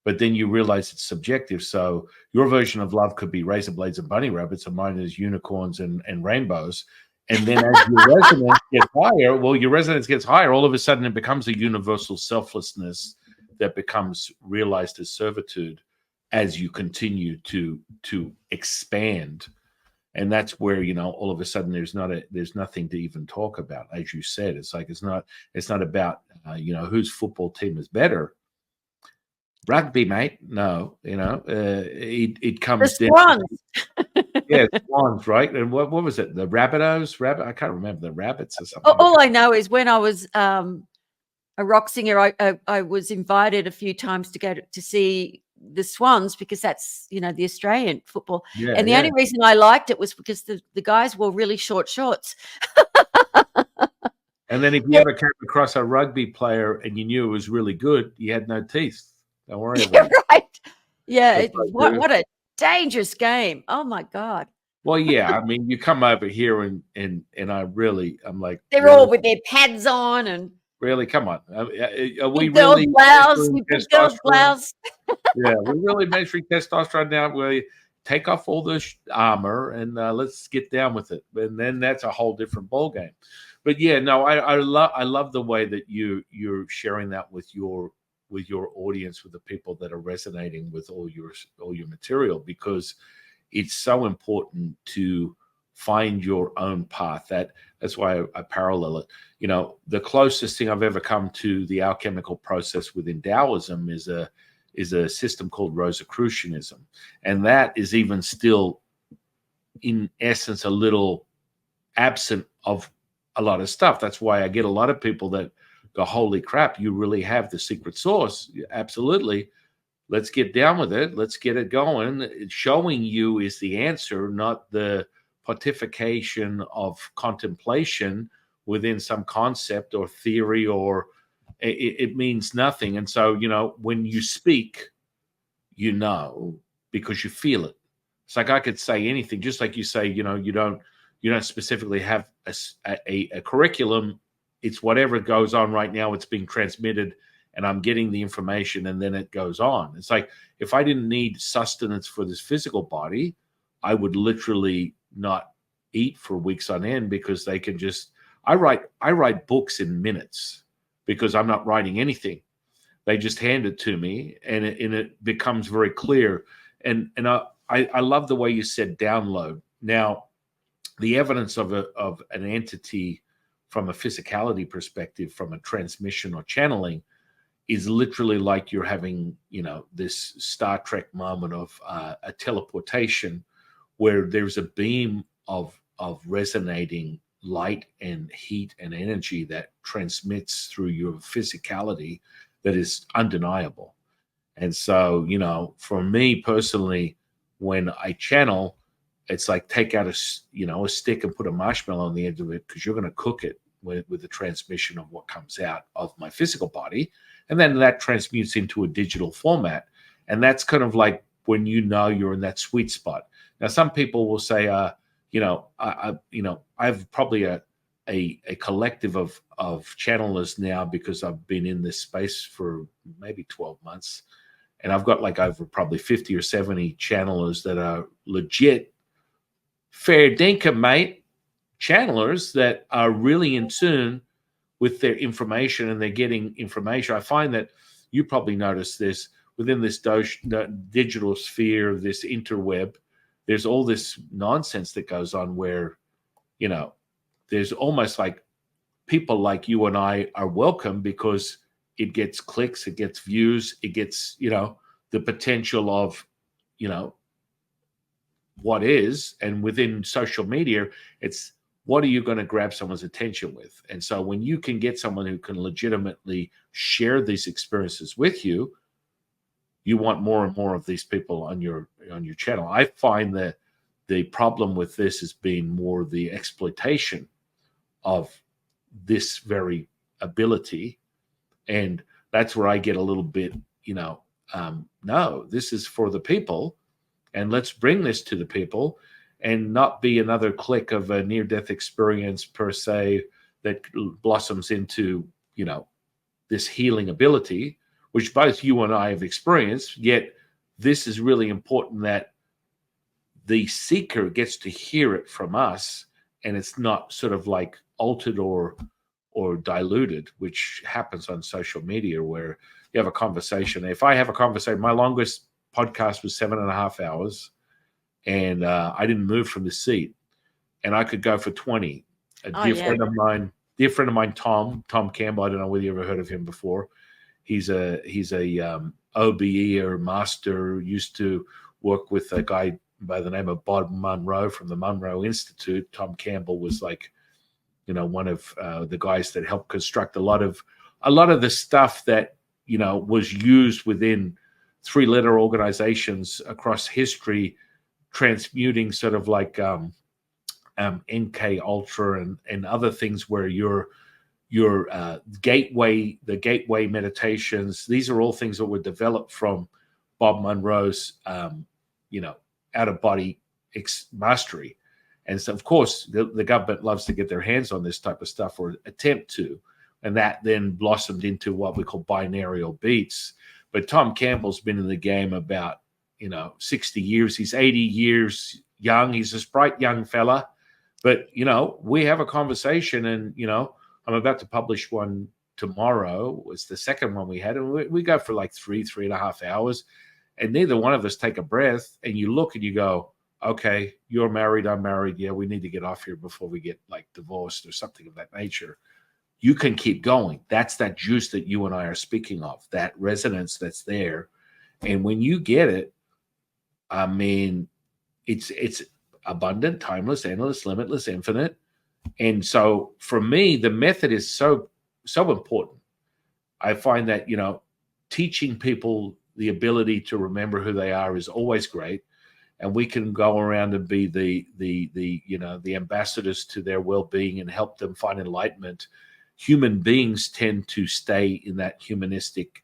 but then you realize it's subjective. So your version of love could be razor blades and bunny rabbits, and mine is unicorns and rainbows. And then as your resonance gets higher, your resonance gets higher, all of a sudden it becomes a universal selflessness that becomes realized as servitude as you continue to expand. And that's where, you know, all of a sudden there's nothing to even talk about. As you said, it's like it's not about you know, whose football team is better. Rugby, mate. No, you know, it comes The down. Swans. Yeah, Swans, right? And what was it? The Rabbitohs? I can't remember, the Rabbits or something. All I know is when I was a rock singer, I was invited a few times to go to see the Swans, because that's, you know, the Australian football. Yeah, and the only reason I liked it was because the guys wore really short shorts. And then if you ever came across a rugby player and you knew it was really good, you had no teeth. Don't worry about it. Right. Yeah. That's right, What a dangerous game. Oh my God. Well, yeah. I mean, you come over here and I'm like, They're really? all with their pads on and Really, come on. Are we big girls' really blouse, measuring big girls' testosterone? blouse. Yeah, we're really measuring testosterone now. We take off all the armor and let's get down with it. And then that's a whole different ballgame. But yeah, no, I love the way that you're sharing that with your audience, with the people that are resonating with all your material, because it's so important to find your own path. That's why I parallel it. You know, the closest thing I've ever come to the alchemical process within Taoism is a system called Rosicrucianism, and that is even still, in essence, a little absent of a lot of stuff. That's why I get a lot of people that go, "Holy crap, you really have the secret sauce." Absolutely. Let's get down with it. Let's get it going. Showing you is the answer, not the pontification of contemplation within some concept or theory, or it means nothing. And so, you know, when you speak, you know, because you feel it. It's like I could say anything, just like you say, you know, you don't specifically have a curriculum. It's whatever goes on right now. It's being transmitted, and I'm getting the information, and then it goes on. It's like, if I didn't need sustenance for this physical body, I would literally not eat for weeks on end, because they can just, I write books in minutes because I'm not writing anything. They just hand it to me, and it becomes very clear. And I love the way you said download. Now, the evidence of an entity from a physicality perspective, from a transmission or channeling, is literally like you're having, you know, this Star Trek moment of a teleportation, where there's a beam of resonating light and heat and energy that transmits through your physicality that is undeniable. And so, you know, for me personally, when I channel, it's like take out a stick and put a marshmallow on the end of it, because you're going to cook it with the transmission of what comes out of my physical body. And then that transmutes into a digital format. And that's kind of like when you know you're in that sweet spot. Now, some people will say, I've probably a collective of channelers now, because I've been in this space for maybe 12 months. And I've got like over probably 50 or 70 channelers that are legit fair dinkum, mate, channelers that are really in tune with their information, and they're getting information. I find that you probably noticed this within this digital sphere, this interweb. There's all this nonsense that goes on where, you know, there's almost like people like you and I are welcome, because it gets clicks, it gets views, it gets, you know, the potential of, you know, what is. And within social media, it's, what are you going to grab someone's attention with? And so when you can get someone who can legitimately share these experiences with you, you want more and more of these people on your channel. I find that the problem with this has been more the exploitation of this very ability. And that's where I get a little bit, you know, no, this is for the people, and let's bring this to the people, and not be another click of a near-death experience per se that blossoms into, this healing ability, which both you and I have experienced. Yet this is really important, that the seeker gets to hear it from us, and it's not sort of like altered or diluted, which happens on social media, where you have a conversation. If I have a conversation, my longest podcast was 7.5 hours, and I didn't move from the seat, and I could go for 20. A dear friend of mine, Tom Campbell. I don't know whether you ever heard of him before. He's a OBE or master. Used to work with a guy by the name of Bob Monroe from the Monroe Institute. Tom Campbell was like, one of the guys that helped construct a lot of the stuff that was used within 3-letter organizations across history, transmuting sort of like NK Ultra and other things, where your gateway, the gateway meditations. These are all things that were developed from Bob Monroe's out of body mastery. And so, of course, the government loves to get their hands on this type of stuff, or attempt to, and that then blossomed into what we call binaural beats. But Tom Campbell's been in the game about 60 years. He's 80 years young. He's this bright young fella. But we have a conversation, and I'm about to publish one tomorrow. It's the second one we had, and we go for like 3.5 hours, and neither one of us take a breath. And you look and you go, okay, you're married, I'm married. Yeah, we need to get off here before we get like divorced or something of that nature. You can keep going. That's that juice that you and I are speaking of, that resonance that's there. And when you get it, I mean, it's abundant, timeless, endless, limitless, infinite. And so for me, the method is so important. I find that, teaching people the ability to remember who they are is always great. And we can go around and be the ambassadors to their well-being and help them find enlightenment. Human beings tend to stay in that humanistic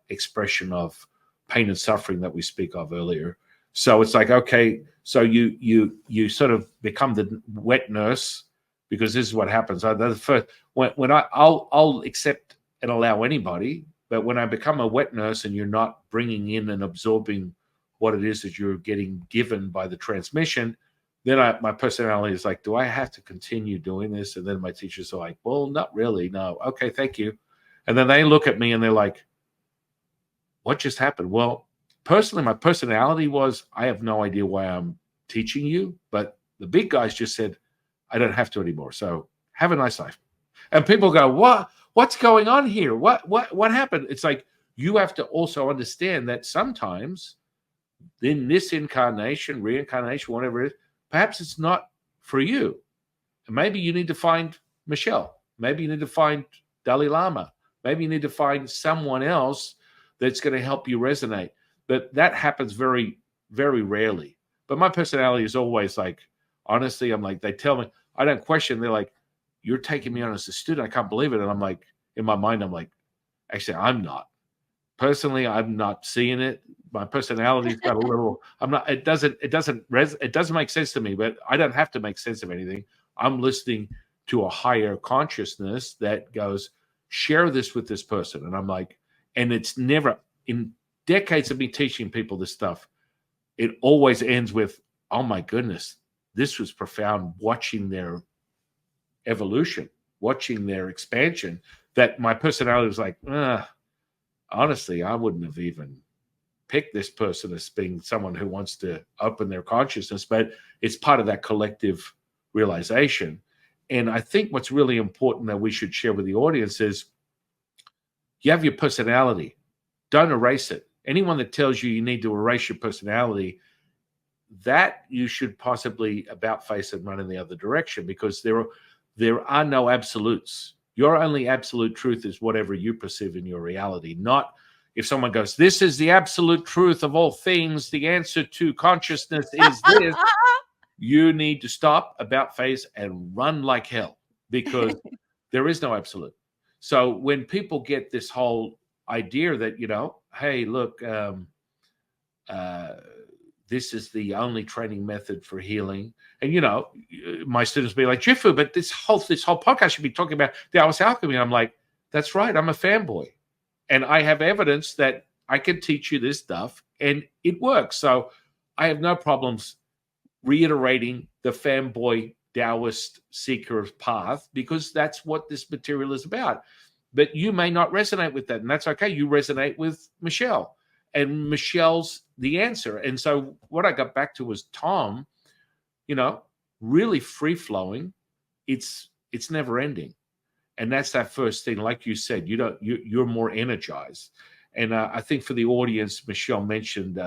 expression of pain and suffering that we speak of earlier. So it's like, okay, so you sort of become the wet nurse, because this is what happens. When I'll accept and allow anybody, but when I become a wet nurse and you're not bringing in and absorbing what it is that you're getting given by the transmission, then my personality is like, do I have to continue doing this? And then my teachers are like, well, not really. No. Okay, thank you. And then they look at me and they're like, what just happened? Well, personally, my personality was, I have no idea why I'm teaching you, but the big guys just said, I don't have to anymore. So have a nice life. And people go, what's going on here? What happened? It's like, you have to also understand that sometimes in this incarnation, reincarnation, whatever it is, perhaps it's not for you. Maybe you need to find Michele. Maybe you need to find Dalai Lama. Maybe you need to find someone else that's going to help you resonate. But that happens very, very rarely. But my personality is always like, honestly, I'm like, they tell me, I don't question. They're like, you're taking me on as a student. I can't believe it. And I'm like, in my mind, I'm like, actually, I'm not. Personally, I'm not seeing it. My personality's got a little. I'm not. It doesn't make sense to me. But I don't have to make sense of anything. I'm listening to a higher consciousness that goes, share this with this person, and I'm like, and it's never, in decades of me teaching people this stuff, it always ends with, oh my goodness, this was profound. Watching their evolution, watching their expansion. That my personality was like, honestly, I wouldn't have even picked this person as being someone who wants to open their consciousness, but it's part of that collective realization. And I think what's really important that we should share with the audience is, you have your personality. Don't erase it. Anyone that tells you need to erase your personality, that you should possibly about face and run in the other direction, because there are no absolutes. Your only absolute truth is whatever you perceive in your reality. Not if someone goes, this is the absolute truth of all things, the answer to consciousness is this. You need to stop, about face, and run like hell, because there is no absolute. So when people get this whole idea that, hey, look, this is the only training method for healing. And you know, my students be like, Jifu, but this whole podcast should be talking about Taoist alchemy. And I'm like, that's right, I'm a fanboy, and I have evidence that I can teach you this stuff and it works. So I have no problems reiterating the fanboy Taoist seeker path, because that's what this material is about. But you may not resonate with that, and that's okay. You resonate with Michele, and Michelle's the answer. And so what I got back to was Tom, you know, really free flowing. It's never ending. And that's that first thing. Like you said, you're more energized. And I think for the audience, Michele mentioned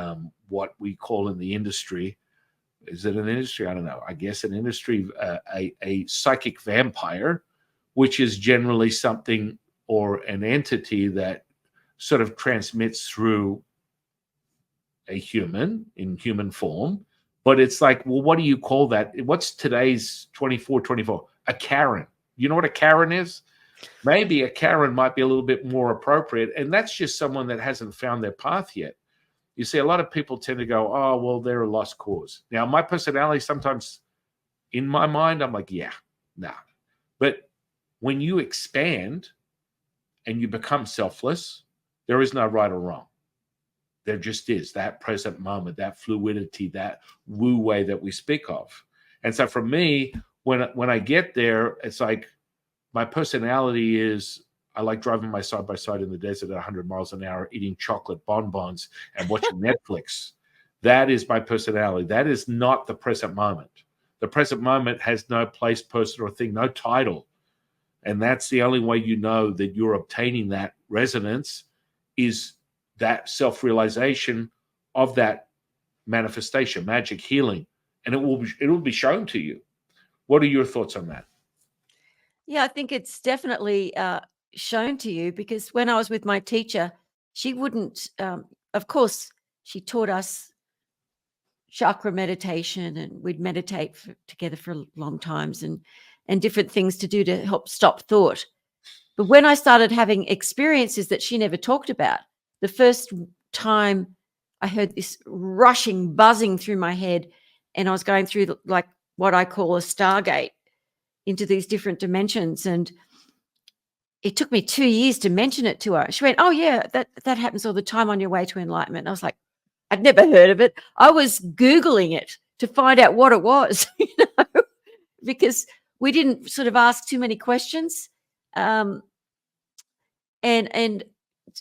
what we call in the industry, is it an industry? I don't know. I guess an industry, a psychic vampire, which is generally something or an entity that sort of transmits through a human in human form. But it's like, well, what do you call that? What's today's 24? A Karen. You know what a Karen is? Maybe a Karen might be a little bit more appropriate. And that's just someone that hasn't found their path yet. You see, a lot of people tend to go, oh, well, they're a lost cause. Now, my personality sometimes in my mind, I'm like, yeah, nah. But when you expand and you become selfless, there is no right or wrong. There just is that present moment, that fluidity, that woo way that we speak of. And so for me, when I get there, it's like my personality is, I like driving my side by side in the desert at 100 miles an hour, eating chocolate bonbons and watching Netflix. That is my personality. That is not the present moment. The present moment has no place, person, or thing, no title. And that's the only way you know that you're obtaining that resonance, is that self-realization of that manifestation, magic, healing. And it will be shown to you. What are your thoughts on that? Yeah, I think it's definitely shown to you, because when I was with my teacher, she wouldn't, of course, she taught us chakra meditation, and we'd meditate together for long times, and different things to do to help stop thought. But when I started having experiences that she never talked about, the first time I heard this rushing, buzzing through my head, and I was going through like what I call a stargate into these different dimensions. And it took me 2 years to mention it to her. She went, "Oh yeah, that happens all the time on your way to enlightenment." And I was like, I'd never heard of it. I was Googling it to find out what it was, because we didn't sort of ask too many questions. And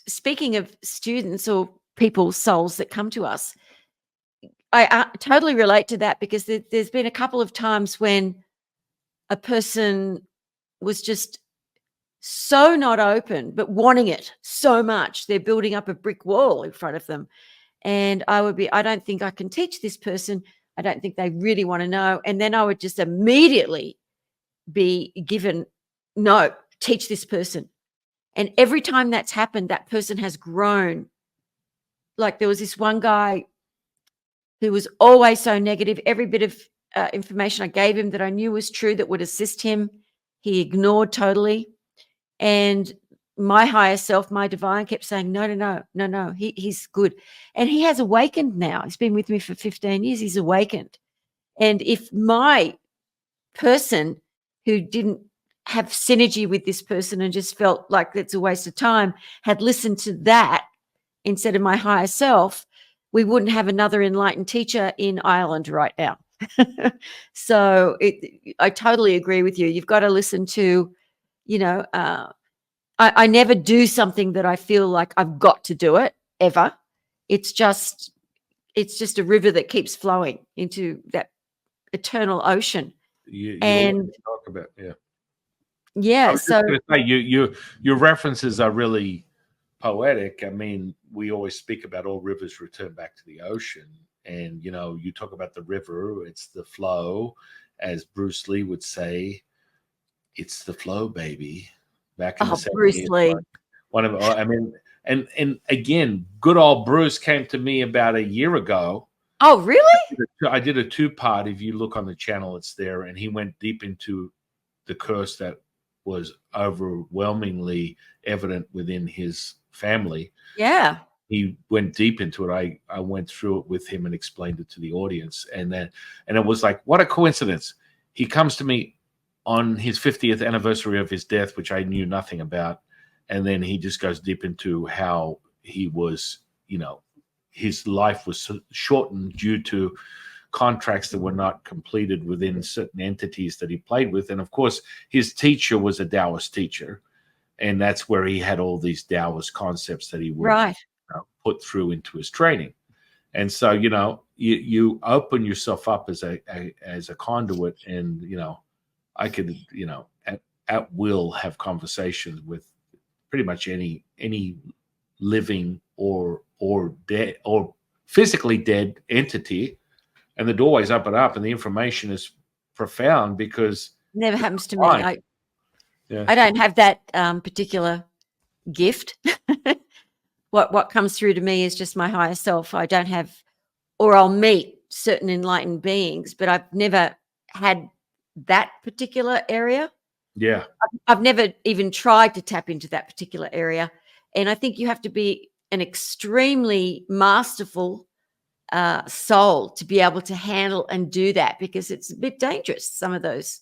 speaking of students or people's souls that come to us, I totally relate to that, because there's been a couple of times when a person was just so not open, but wanting it so much. They're building up a brick wall in front of them. And I would be, I don't think I can teach this person. I don't think they really want to know. And then I would just immediately be given, no, teach this person. And every time that's happened, that person has grown. Like there was this one guy who was always so negative. Every bit of information I gave him that I knew was true, that would assist him, he ignored totally. And my higher self, my divine, kept saying, no, he's good. And he has awakened now. He's been with me for 15 years. He's awakened. And if my person who didn't have synergy with this person and just felt like it's a waste of time had listened to that instead of my higher self, we wouldn't have another enlightened teacher in Ireland right now. So I totally agree with you. You've got to listen to, I never do something that I feel like I've got to do it ever. It's just a river that keeps flowing into that eternal ocean. You And talk about, yeah. yeah, I was just going to say, your references are really poetic. I mean, we always speak about all rivers return back to the ocean. And, you talk about the river, it's the flow. As Bruce Lee would say, it's the flow, baby. Back in the 70s. Bruce Lee. And again, good old Bruce came to me about a year ago. Oh, really? I did a 2-part. If you look on the channel, it's there. And he went deep into the curse that was overwhelmingly evident within his family. Yeah. he went deep into it, I went through it with him and explained it to the audience. And it was like, what a coincidence. He comes to me on his 50th anniversary of his death, which I knew nothing about. And then he just goes deep into how he was, his life was shortened due to contracts that were not completed within certain entities that he played with. And of course, his teacher was a Taoist teacher. And that's where he had all these Taoist concepts that he would put through into his training. And so, you open yourself up as a conduit, and, I could, at will have conversations with pretty much any living or dead or physically dead entity, and the doorways open up, and the information is profound because never happens to me. I don't have that particular gift. What comes through to me is just my higher self. I don't have, or I'll meet certain enlightened beings, but I've never had that particular area. Yeah. I've never even tried to tap into that particular area. And I think you have to be an extremely masterful soul to be able to handle and do that, because it's a bit dangerous, some of those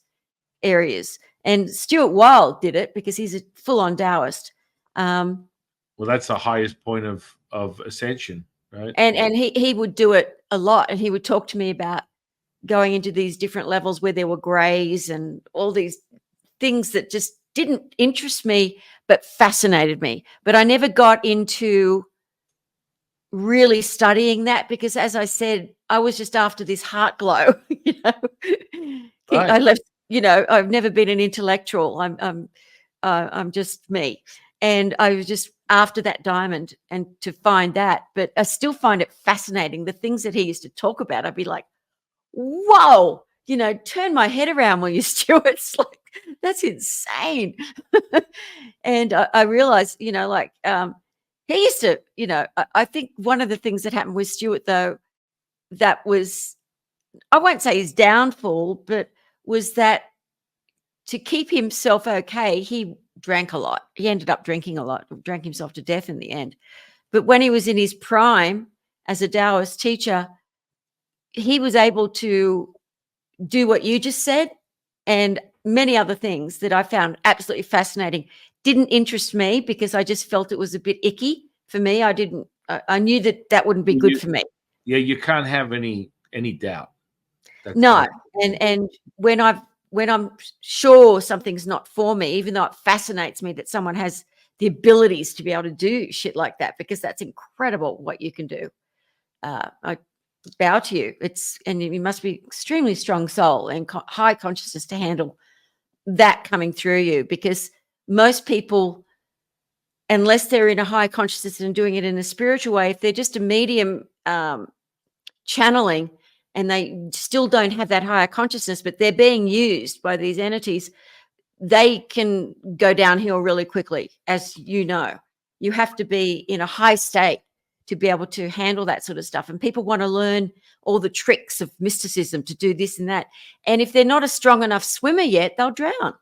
areas. And Stuart Wilde did it because he's a full-on Taoist. Well, that's the highest point of ascension, right? And he would do it a lot, and he would talk to me about going into these different levels where there were grays and all these things that just didn't interest me but fascinated me. But I never got into really studying that because, as I said, I was just after this heart glow. Right. I left. I've never been an intellectual. I'm just me, and I was just after that diamond and to find that. But I still find it fascinating, the things that he used to talk about. I'd be like, whoa, turn my head around, will you, Stuart? It's like, that's insane. And I realized, he used to, I think one of the things that happened with Stuart, though, that was, I won't say his downfall, but was that to keep himself okay, he drank a lot. He ended up drinking a lot, drank himself to death in the end. But when he was in his prime as a Taoist teacher, he was able to do what you just said and many other things that I found absolutely fascinating. Didn't interest me because I just felt it was a bit icky for me. I knew that wouldn't be good for me. Yeah, you can't have any doubt. No. And when I'm sure something's not for me, even though it fascinates me that someone has the abilities to be able to do shit like that, because that's incredible what you can do. I bow to you. And you must be extremely strong soul and high consciousness to handle that coming through you, because most people, unless they're in a high consciousness and doing it in a spiritual way, if they're just a medium channeling and they still don't have that higher consciousness, but they're being used by these entities, they can go downhill really quickly. As you know, you have to be in a high state to be able to handle that sort of stuff. And people want to learn all the tricks of mysticism to do this and that. And if they're not a strong enough swimmer yet, they'll drown.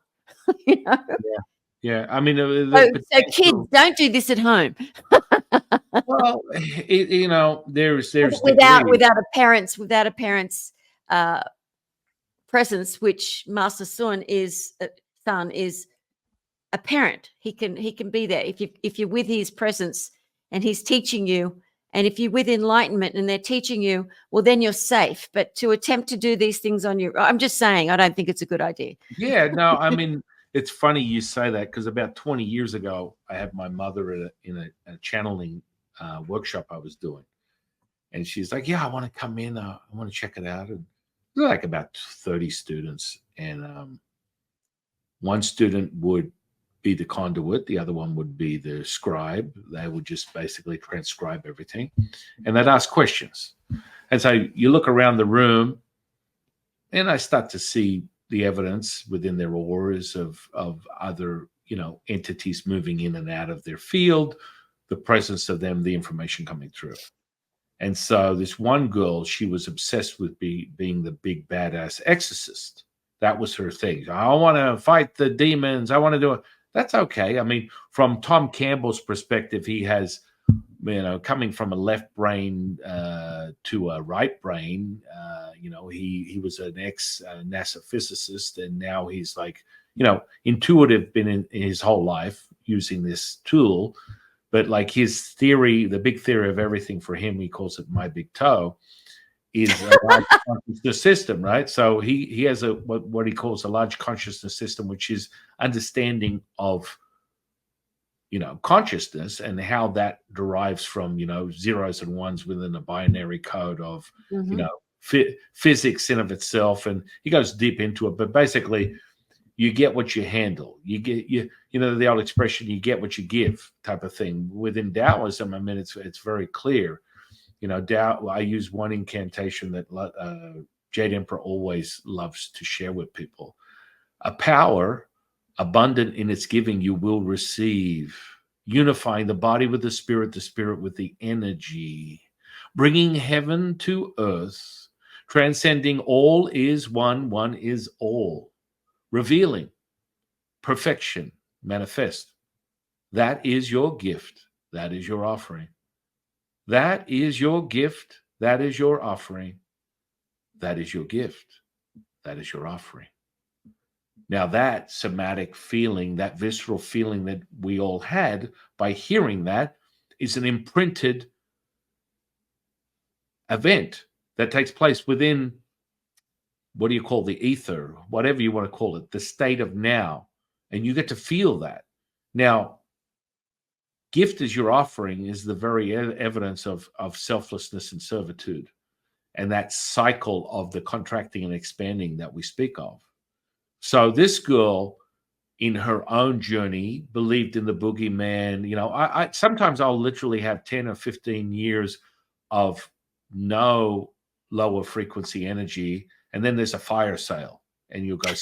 Yeah. I mean, so kids, don't do this at home. Well, there's without a parent's presence, which Master Sun is a parent. He can be there if you're with his presence and he's teaching you. And if you're with enlightenment and they're teaching you, well, then you're safe. But to attempt to do these things on your, I'm just saying, I don't think it's a good idea. Yeah, no, I mean, it's funny you say that, because about 20 years ago, I had my mother in a channeling workshop I was doing. And she's like, yeah, I want to come in. I want to check it out. And there were like about 30 students. And one student would be the conduit. The other one would be the scribe. They would just basically transcribe everything. And they'd ask questions. And so you look around the room and I start to see the evidence within their auras of other, entities moving in and out of their field, the presence of them, the information coming through. And so this one girl, she was obsessed with being the big badass exorcist. That was her thing. I want to fight the demons. I want to do it. That's okay. I mean, from Tom Campbell's perspective, he has coming from a left brain to a right brain. He was an ex NASA physicist, and now he's like, intuitive, been in his whole life using this tool. But like his theory, the big theory of everything for him, he calls it my big toe, is a large consciousness system, right? So he has what he calls a large consciousness system, which is understanding of consciousness and how that derives from zeros and ones within a binary code of physics in of itself. And he goes deep into it, but basically you get what you handle. You get the old expression, you get what you give type of thing. Within Taoism, I mean, it's very clear. Tao, I use one incantation that Jade Emperor always loves to share with people. A power abundant in its giving you will receive, unifying the body with the spirit with the energy, bringing heaven to earth, transcending all is one, one is all, revealing perfection manifest. That is your gift. That is your offering. That is your gift. That is your offering. That is your gift. That is your offering. Now, that somatic feeling, that visceral feeling that we all had by hearing that, is an imprinted event that takes place within, what do you call the ether, whatever you want to call it, the state of now. And you get to feel that. Now, gift as your offering is the very evidence of selflessness and servitude, and that cycle of the contracting and expanding that we speak of. So this girl, in her own journey, believed in the boogeyman. I sometimes I'll literally have 10 or 15 years of no lower frequency energy, and then there's a fire sale, and you'll go,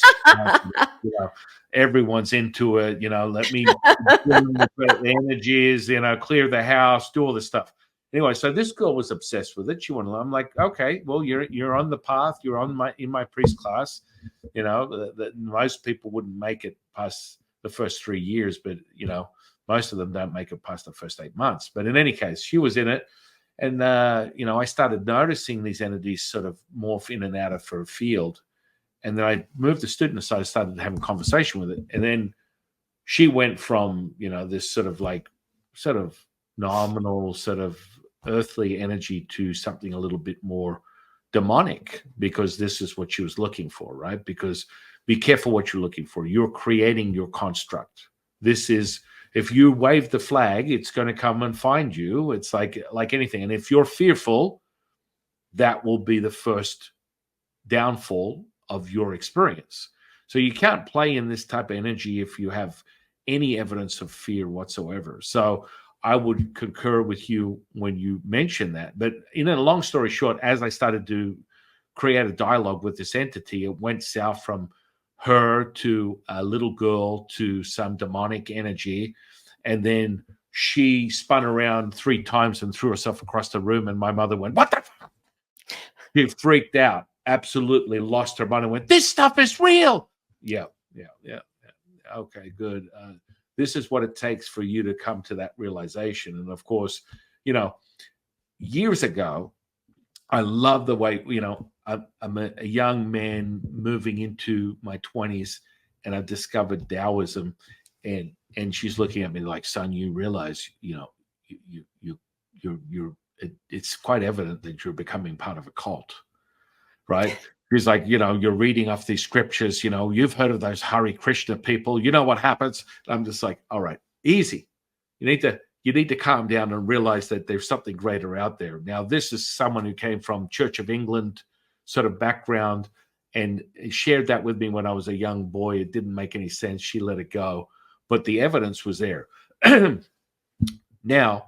everyone's into it. Let me the energies, clear the house, do all this stuff. Anyway, so this girl was obsessed with it. She wanted. I'm like, okay, well, you're on the path. You're in my priest class. That most people wouldn't make it past the first 3 years, but most of them don't make it past the first 8 months. But in any case, she was in it, and I started noticing these entities sort of morph in and out of her field, and then I moved the student aside, started having a conversation with it, and then she went from this sort of nominal, sort of earthly energy to something a little bit more demonic, because this is what she was looking for, right? Because be careful what you're looking for. You're creating your construct. This is, if you wave the flag, it's going to come and find you. It's like anything. And if you're fearful, that will be the first downfall of your experience. So you can't play in this type of energy if you have any evidence of fear whatsoever. So I would concur with you when you mention that. But in a long story short, as I started to create a dialogue with this entity, it went south from her to a little girl to some demonic energy. And then she spun around 3 times and threw herself across the room. And my mother went, "What the fuck?" She freaked out, absolutely lost her mind, and went, "This stuff is real." Yeah. Okay, good. This is what it takes for you to come to that realization. And of course, years ago, I love the way, I'm a young man moving into my 20s, and I've discovered Taoism, and she's looking at me like, "Son, you realize, it's quite evident that you're becoming part of a cult, right?" He's like, you're reading off these scriptures, you've heard of those Hare Krishna people, you know what happens. I'm just like, all right, easy. You need to calm down and realize that there's something greater out there. Now, this is someone who came from Church of England sort of background and shared that with me when I was a young boy. It didn't make any sense. She let it go, but the evidence was there. Now,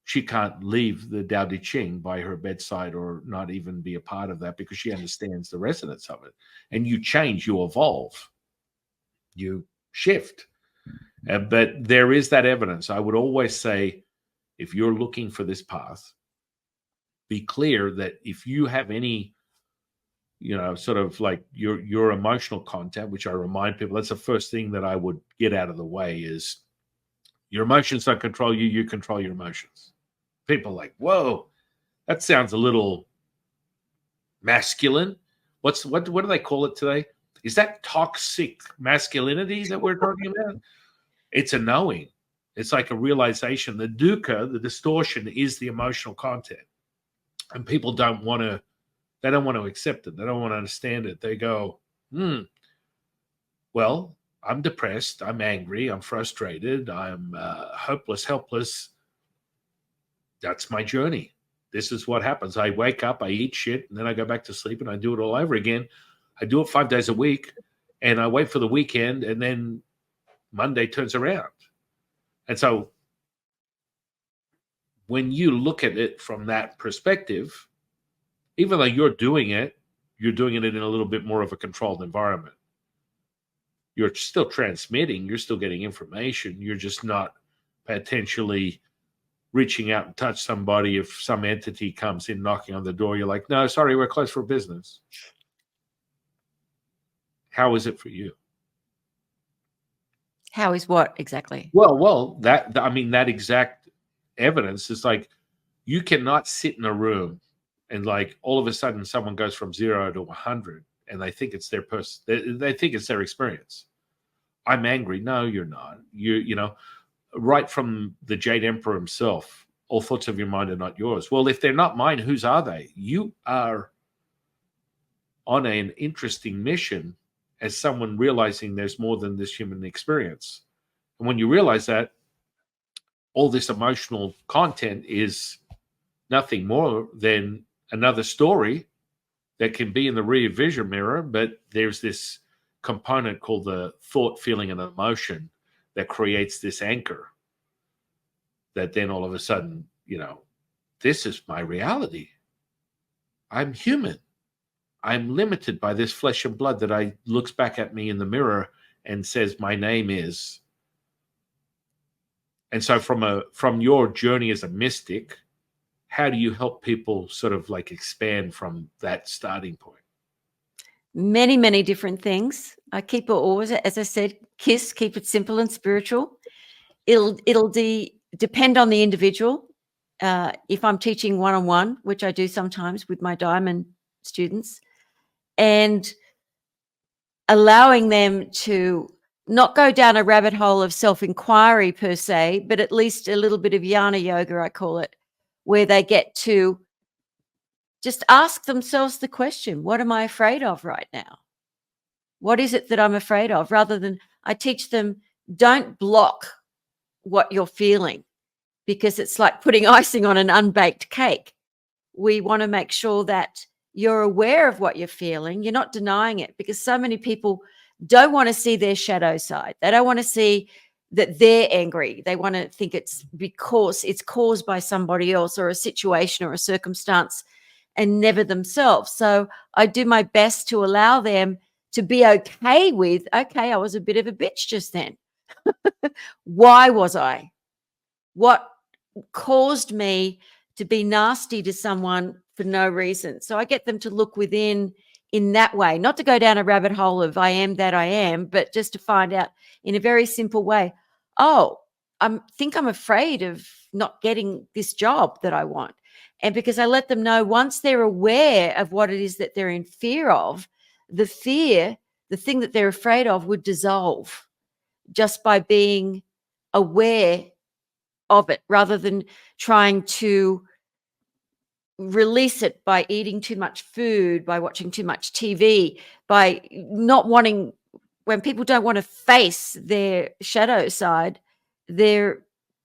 she can't leave the Tao Te Ching by her bedside or not even be a part of that, because she understands the resonance of it. And you change, you evolve, you shift. But there is that evidence. I would always say, if you're looking for this path, be clear that if you have any, sort of like your emotional content, which I remind people, that's the first thing that I would get out of the way is, Your emotions don't control you. You control your emotions. People are like, whoa, that sounds a little masculine. What do they call it today? Is that toxic masculinity that we're talking about? It's a knowing. It's like a realization. The dukkha, the distortion, is the emotional content. And people don't want to accept it. They don't want to understand it. They go, well, I'm depressed. I'm angry. I'm frustrated. I'm hopeless, helpless. That's my journey. This is what happens. I wake up, I eat shit, and then I go back to sleep and I do it all over again. I do it 5 days a week, and I wait for the weekend, and then Monday turns around. And so when you look at it from that perspective, even though you're doing it in a little bit more of a controlled environment. You're still transmitting, you're still getting information. You're just not potentially reaching out and touch somebody. If some entity comes in knocking on the door, you're like, no, sorry, we're closed for business. How is it for you? How is what exactly? Well, that exact evidence is like, you cannot sit in a room and like all of a sudden someone goes from 0 to 100 and they think it's their person. They think it's their experience. I'm angry. No, you're not. You know, right from the Jade Emperor himself, all thoughts of your mind are not yours. Well, if they're not mine, whose are they? You are on an interesting mission as someone realizing there's more than this human experience. And when you realize that, all this emotional content is nothing more than another story that can be in the rear vision mirror, but there's this component called the thought, feeling, and emotion that creates this anchor that then all of a sudden, you know, this is my reality. I'm human. I'm limited by this flesh and blood that looks back at me in the mirror and says my name is. And so from your journey as a mystic, how do you help people sort of like expand from that starting point? Many, many different things. I keep it always, as I said, keep it simple and spiritual. It'll depend on the individual. If I'm teaching one-on-one, which I do sometimes with my diamond students, and allowing them to not go down a rabbit hole of self-inquiry per se, but at least a little bit of jnana yoga, I call it, where they get to just ask themselves the question, what am I afraid of right now? What is it that I'm afraid of? Rather than I teach them, don't block what you're feeling, because it's like putting icing on an unbaked cake. We want to make sure that you're aware of what you're feeling. You're not denying it, because so many people don't want to see their shadow side. They don't want to see that they're angry. They want to think it's because it's caused by somebody else or a situation or a circumstance, and never themselves. So I do my best to allow them to be okay with, okay, I was a bit of a bitch just then. Why was I? What caused me to be nasty to someone for no reason? So I get them to look within in that way, not to go down a rabbit hole of I am that I am, but just to find out in a very simple way, oh, I think I'm afraid of not getting this job that I want. And because I let them know, once they're aware of what it is that they're in fear of, the fear, the thing that they're afraid of, would dissolve just by being aware of it, rather than trying to release it by eating too much food, by watching too much TV, by not wanting, when people don't want to face their shadow side, they're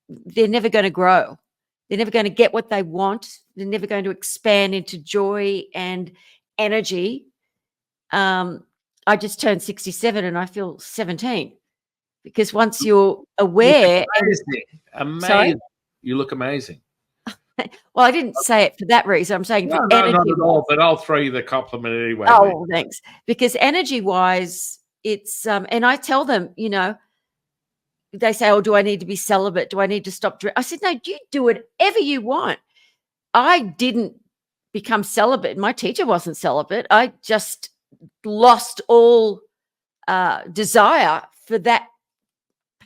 never going to grow. They're never going to get what they want. They're never going to expand into joy and energy. I just turned 67 and I feel 17, because once you're aware, Amazing. Sorry? You look amazing. Well, I didn't say it for that reason. I'm saying for energy. Not at all, but I'll throw you the compliment anyway. Oh, thanks. Because energy-wise, it's and I tell them, you know, they say, "Oh, do I need to be celibate? Do I need to stop drinking?" I said, "No, you do whatever you want." I didn't become celibate. My teacher wasn't celibate. I just lost all desire for that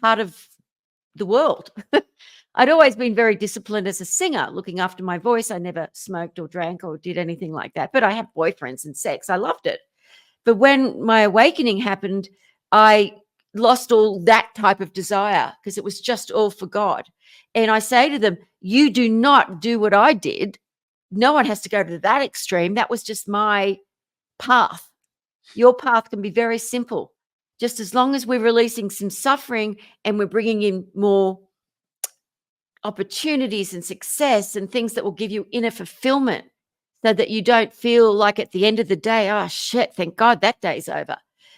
part of the world. I'd always been very disciplined as a singer, looking after my voice. I never smoked or drank or did anything like that, but I had boyfriends and sex. I loved it. But when my awakening happened, I lost all that type of desire because it was just all for God. And I say to them, you do not do what I did. No one has to go to that extreme. That was just my path. Your path can be very simple. Just as long as we're releasing some suffering and we're bringing in more opportunities and success and things that will give you inner fulfillment, so that you don't feel like at the end of the day, oh shit, thank God that day's over.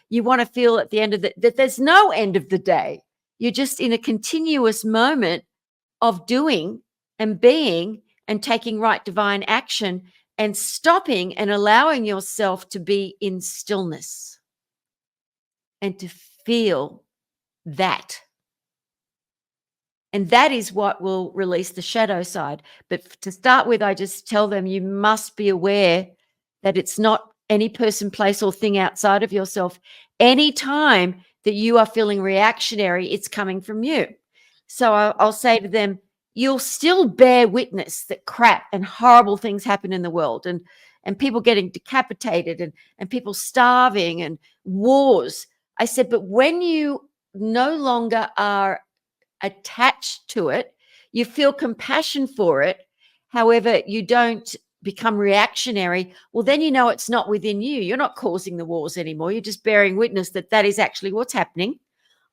You want to feel at the end of that there's no end of the day. You're just in a continuous moment of doing and being and taking right divine action and stopping and allowing yourself to be in stillness and to feel that. And that is what will release the shadow side. But to start with, I just tell them you must be aware that it's not any person, place, or thing outside of yourself. Anytime that you are feeling reactionary, it's coming from you. So I'll say to them, you'll still bear witness that crap and horrible things happen in the world, and people getting decapitated and people starving and wars. I said, but when you no longer are attached to it, you feel compassion for it, however, you don't become reactionary, well, then you know it's not within you. You're not causing the wars anymore. You're just bearing witness that that is actually what's happening.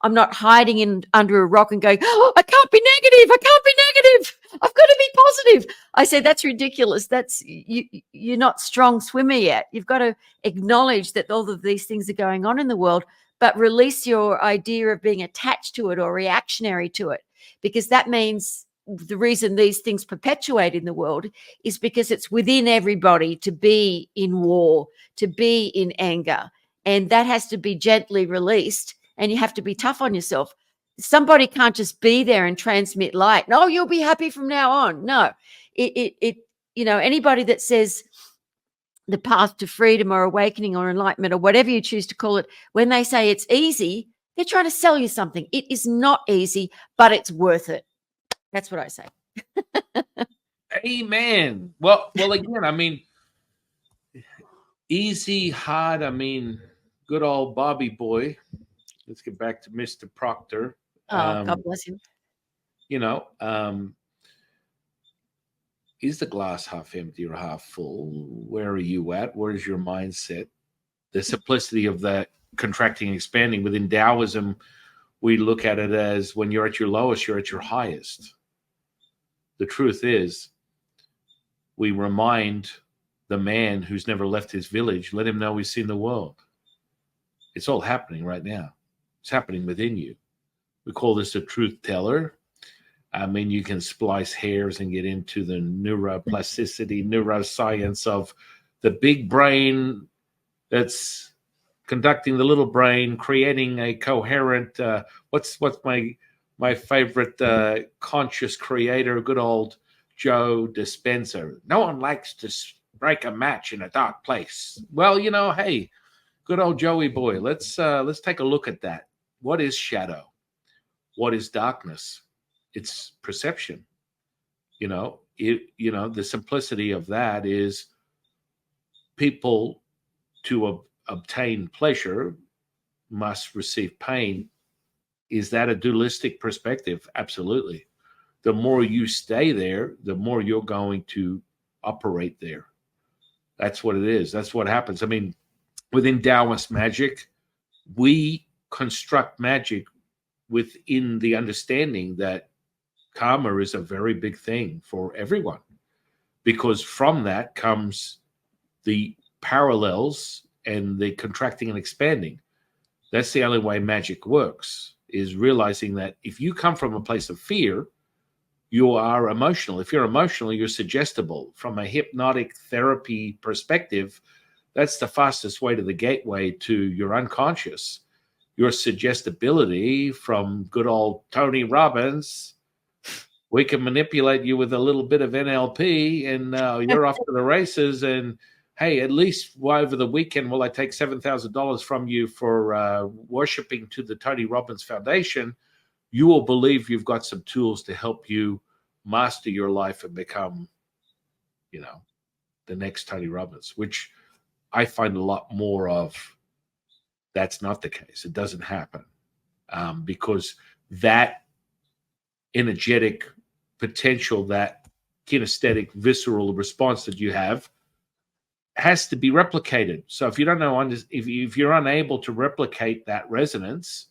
I'm not hiding in under a rock and going, oh, I can't be negative. I can't be negative. I've got to be positive. I say that's ridiculous. That's you're not strong swimmer yet. You've got to acknowledge that all of these things are going on in the world, but release your idea of being attached to it or reactionary to it, because that means the reason these things perpetuate in the world is because it's within everybody to be in war, to be in anger, and that has to be gently released. And you have to be tough on yourself. Somebody can't just be there and transmit light. No, you'll be happy from now on. No, anybody that says the path to freedom or awakening or enlightenment or whatever you choose to call it, when they say it's easy, they're trying to sell you something. It is not easy, but it's worth it. That's what I say. Amen. Well, again, I mean, easy, hard. I mean, good old Bobby boy. Let's get back to Mr. Proctor. God bless him. Is the glass half empty or half full? Where are you at? Where's your mindset? The simplicity of that contracting and expanding. Within Taoism, we look at it as when you're at your lowest, you're at your highest. The truth is, we remind the man who's never left his village, let him know he's seen the world. It's all happening right now. It's happening within you. We call this a truth teller. I mean, you can splice hairs and get into the neuroplasticity, neuroscience of the big brain that's conducting the little brain, creating a coherent, what's my favorite conscious creator, good old Joe Dispenza. No one likes to strike a match in a dark place. Well, hey, good old Joey boy, let's take a look at that. What is shadow? What is darkness? It's perception. The simplicity of that is people to obtain pleasure must receive pain. Is that a dualistic perspective? Absolutely. The more you stay there, the more you're going to operate there. That's what it is. That's what happens. I mean, within Taoist magic, we construct magic within the understanding that karma is a very big thing for everyone, because from that comes the parallels and the contracting and expanding. That's the only way magic works, is realizing that if you come from a place of fear, you are emotional. If you're emotional, you're suggestible. From a hypnotic therapy perspective, that's the fastest way to the gateway to your unconscious. Your suggestibility from good old Tony Robbins, we can manipulate you with a little bit of NLP and you're off to the races. And hey, at least over the weekend, will I take $7,000 from you for worshiping to the Tony Robbins Foundation? you will believe you've got some tools to help you master your life and become, the next Tony Robbins, which I find a lot more of. That's not the case. It doesn't happen because that energetic potential, that kinesthetic, visceral response that you have has to be replicated. So if you don't know, if you're unable to replicate that resonance,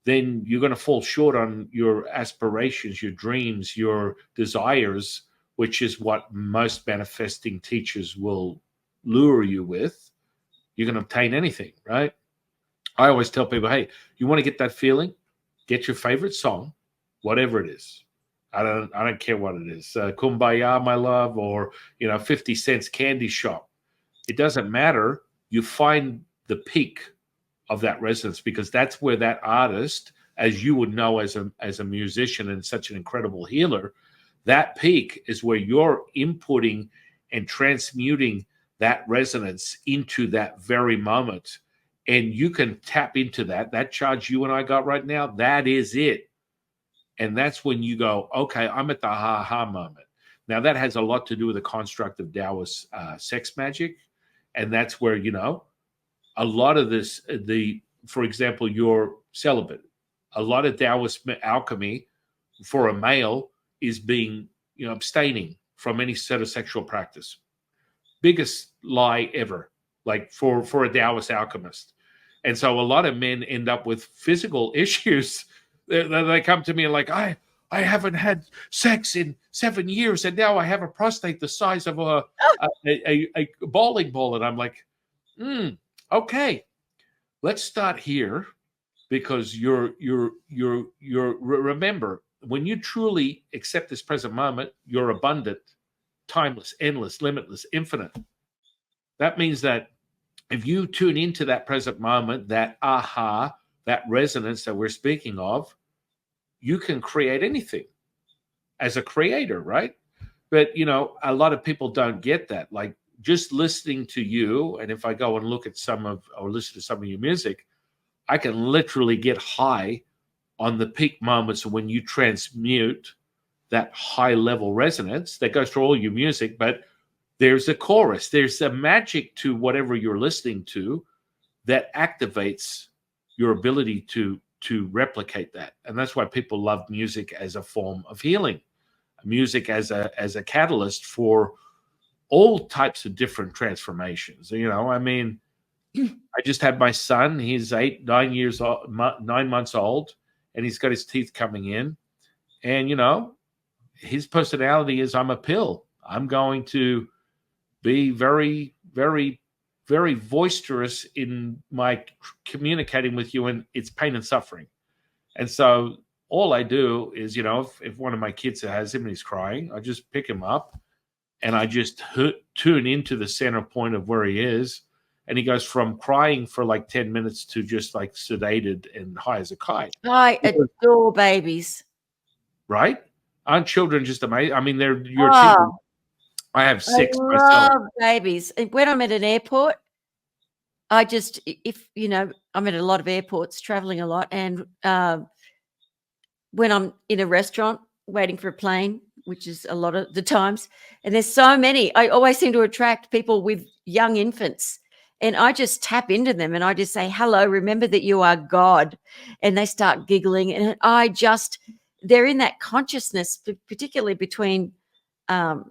then you're going to fall short on your aspirations, your dreams, your desires, which is what most manifesting teachers will lure you with. You can obtain anything, right? I always tell people, hey, you want to get that feeling? Get your favorite song, whatever it is. I don't care what it is. Kumbaya, my love, or 50 cents candy shop. It doesn't matter. You find the peak of that resonance, because that's where that artist, as you would know as a musician and such an incredible healer, that peak is where you're inputting and transmuting that resonance into that very moment. And you can tap into that charge you and I got right now. That is it. And that's when you go, okay, I'm at the ha-ha moment. Now, that has a lot to do with the construct of Taoist sex magic. And that's where, a lot of this, for example, you're celibate. A lot of Taoist alchemy for a male is being, abstaining from any sort of sexual practice. Biggest lie ever, like for a Taoist alchemist. And so a lot of men end up with physical issues. They come to me and like, I haven't had sex in 7 years, and now I have a prostate the size of a bowling ball. And I'm like, okay, let's start here, because you're remember, when you truly accept this present moment, you're abundant, timeless, endless, limitless, infinite. That means that if you tune into that present moment, that aha, that resonance that we're speaking of, you can create anything as a creator, right? But, a lot of people don't get that. Like, just listening to you, and if I go and look at listen to some of your music, I can literally get high on the peak moments when you transmute that high level resonance that goes through all your music. But there's a chorus, there's a magic to whatever you're listening to that activates your ability to replicate that. And that's why people love music as a form of healing, music as a catalyst for all types of different transformations. I just had my son. He's 9 months old, and he's got his teeth coming in. And, his personality is, I'm a pill. I'm going to be very, very, very boisterous in my communicating with you, and it's pain and suffering. And so all I do is, if one of my kids has him and he's crying, I just pick him up and I just tune into the center point of where he is. And he goes from crying for like 10 minutes to just like sedated and high as a kite. I adore babies. Right? Aren't children just amazing? I mean, they're your children. I have 6 myself. I love babies. And when I'm at an airport, I'm at a lot of airports, traveling a lot. And when I'm in a restaurant waiting for a plane, which is a lot of the times, and there's so many, I always seem to attract people with young infants. And I just tap into them and I just say, hello, remember that you are God. And they start giggling. And they're in that consciousness, particularly between 1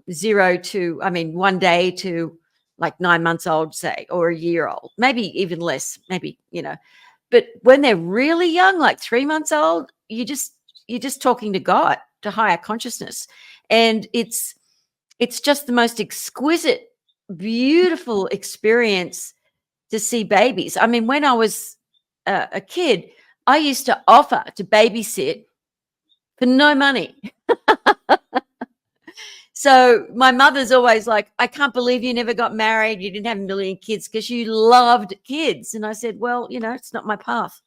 day to like 9 months old, say, or a year old, maybe even less, but when they're really young, like 3 months old, you're just talking to God, to higher consciousness. And it's just the most exquisite, beautiful experience to see babies. I mean, when I was a kid, I used to offer to babysit for no money. So my mother's always like, I can't believe you never got married. You didn't have a million kids because you loved kids. And I said, well, it's not my path.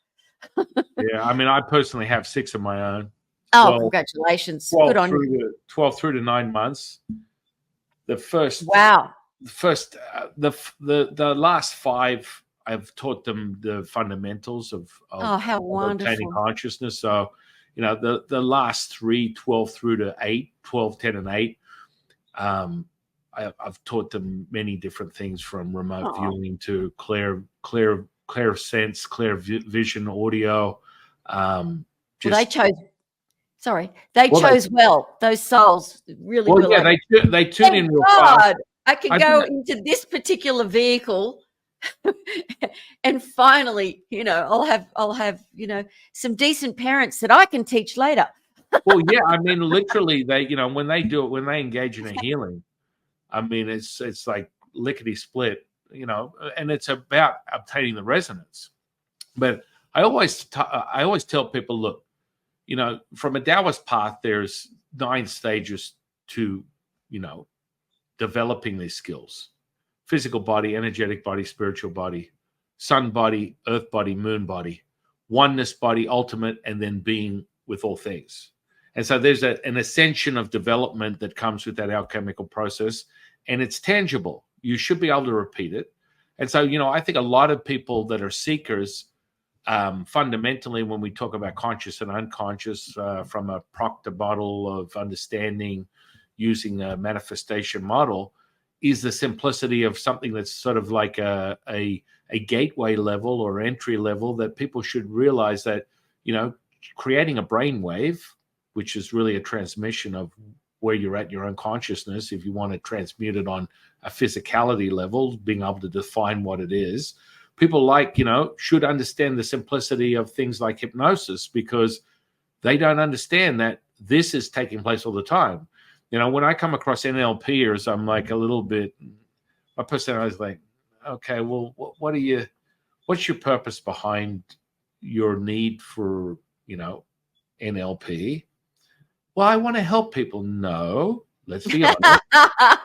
Yeah, I mean, I personally have 6 of my own. Oh, congratulations. 12 Good on through you. 12 through to 9 months. The first, wow. The last 5, I've taught them the fundamentals of how wonderful. obtaining consciousness. So the last 3, 12 through to 8, 12, 10, and 8. I've taught them many different things, from remote viewing to clear sense, clear vision, audio. They chose. Sorry, they chose well. Those souls really well, were. Yeah, like, they tune in real God, fast. I can go into this particular vehicle, and finally, I'll have some decent parents that I can teach later. Well, yeah, I mean, literally, when they engage in a healing, I mean, it's like lickety split, and it's about obtaining the resonance. But I always tell people, look, from a Taoist path, there's 9 stages to, developing these skills: physical body, energetic body, spiritual body, sun body, earth body, moon body, oneness body, ultimate, and then being with all things. And so there's an ascension of development that comes with that alchemical process, and it's tangible. You should be able to repeat it. And so, I think a lot of people that are seekers, fundamentally, when we talk about conscious and unconscious, from a Proctor model of understanding using a manifestation model, is the simplicity of something that's sort of like a gateway level or entry level, that people should realize that, creating a brainwave, which is really a transmission of where you're at in your own consciousness. If you want to transmute it on a physicality level, being able to define what it is, people should understand the simplicity of things like hypnosis, because they don't understand that this is taking place all the time. When I come across NLPers, I'm like a little bit, my personality is like, okay, well, what's your purpose behind your need for, NLP? Well, I want to help people. No, let's be honest.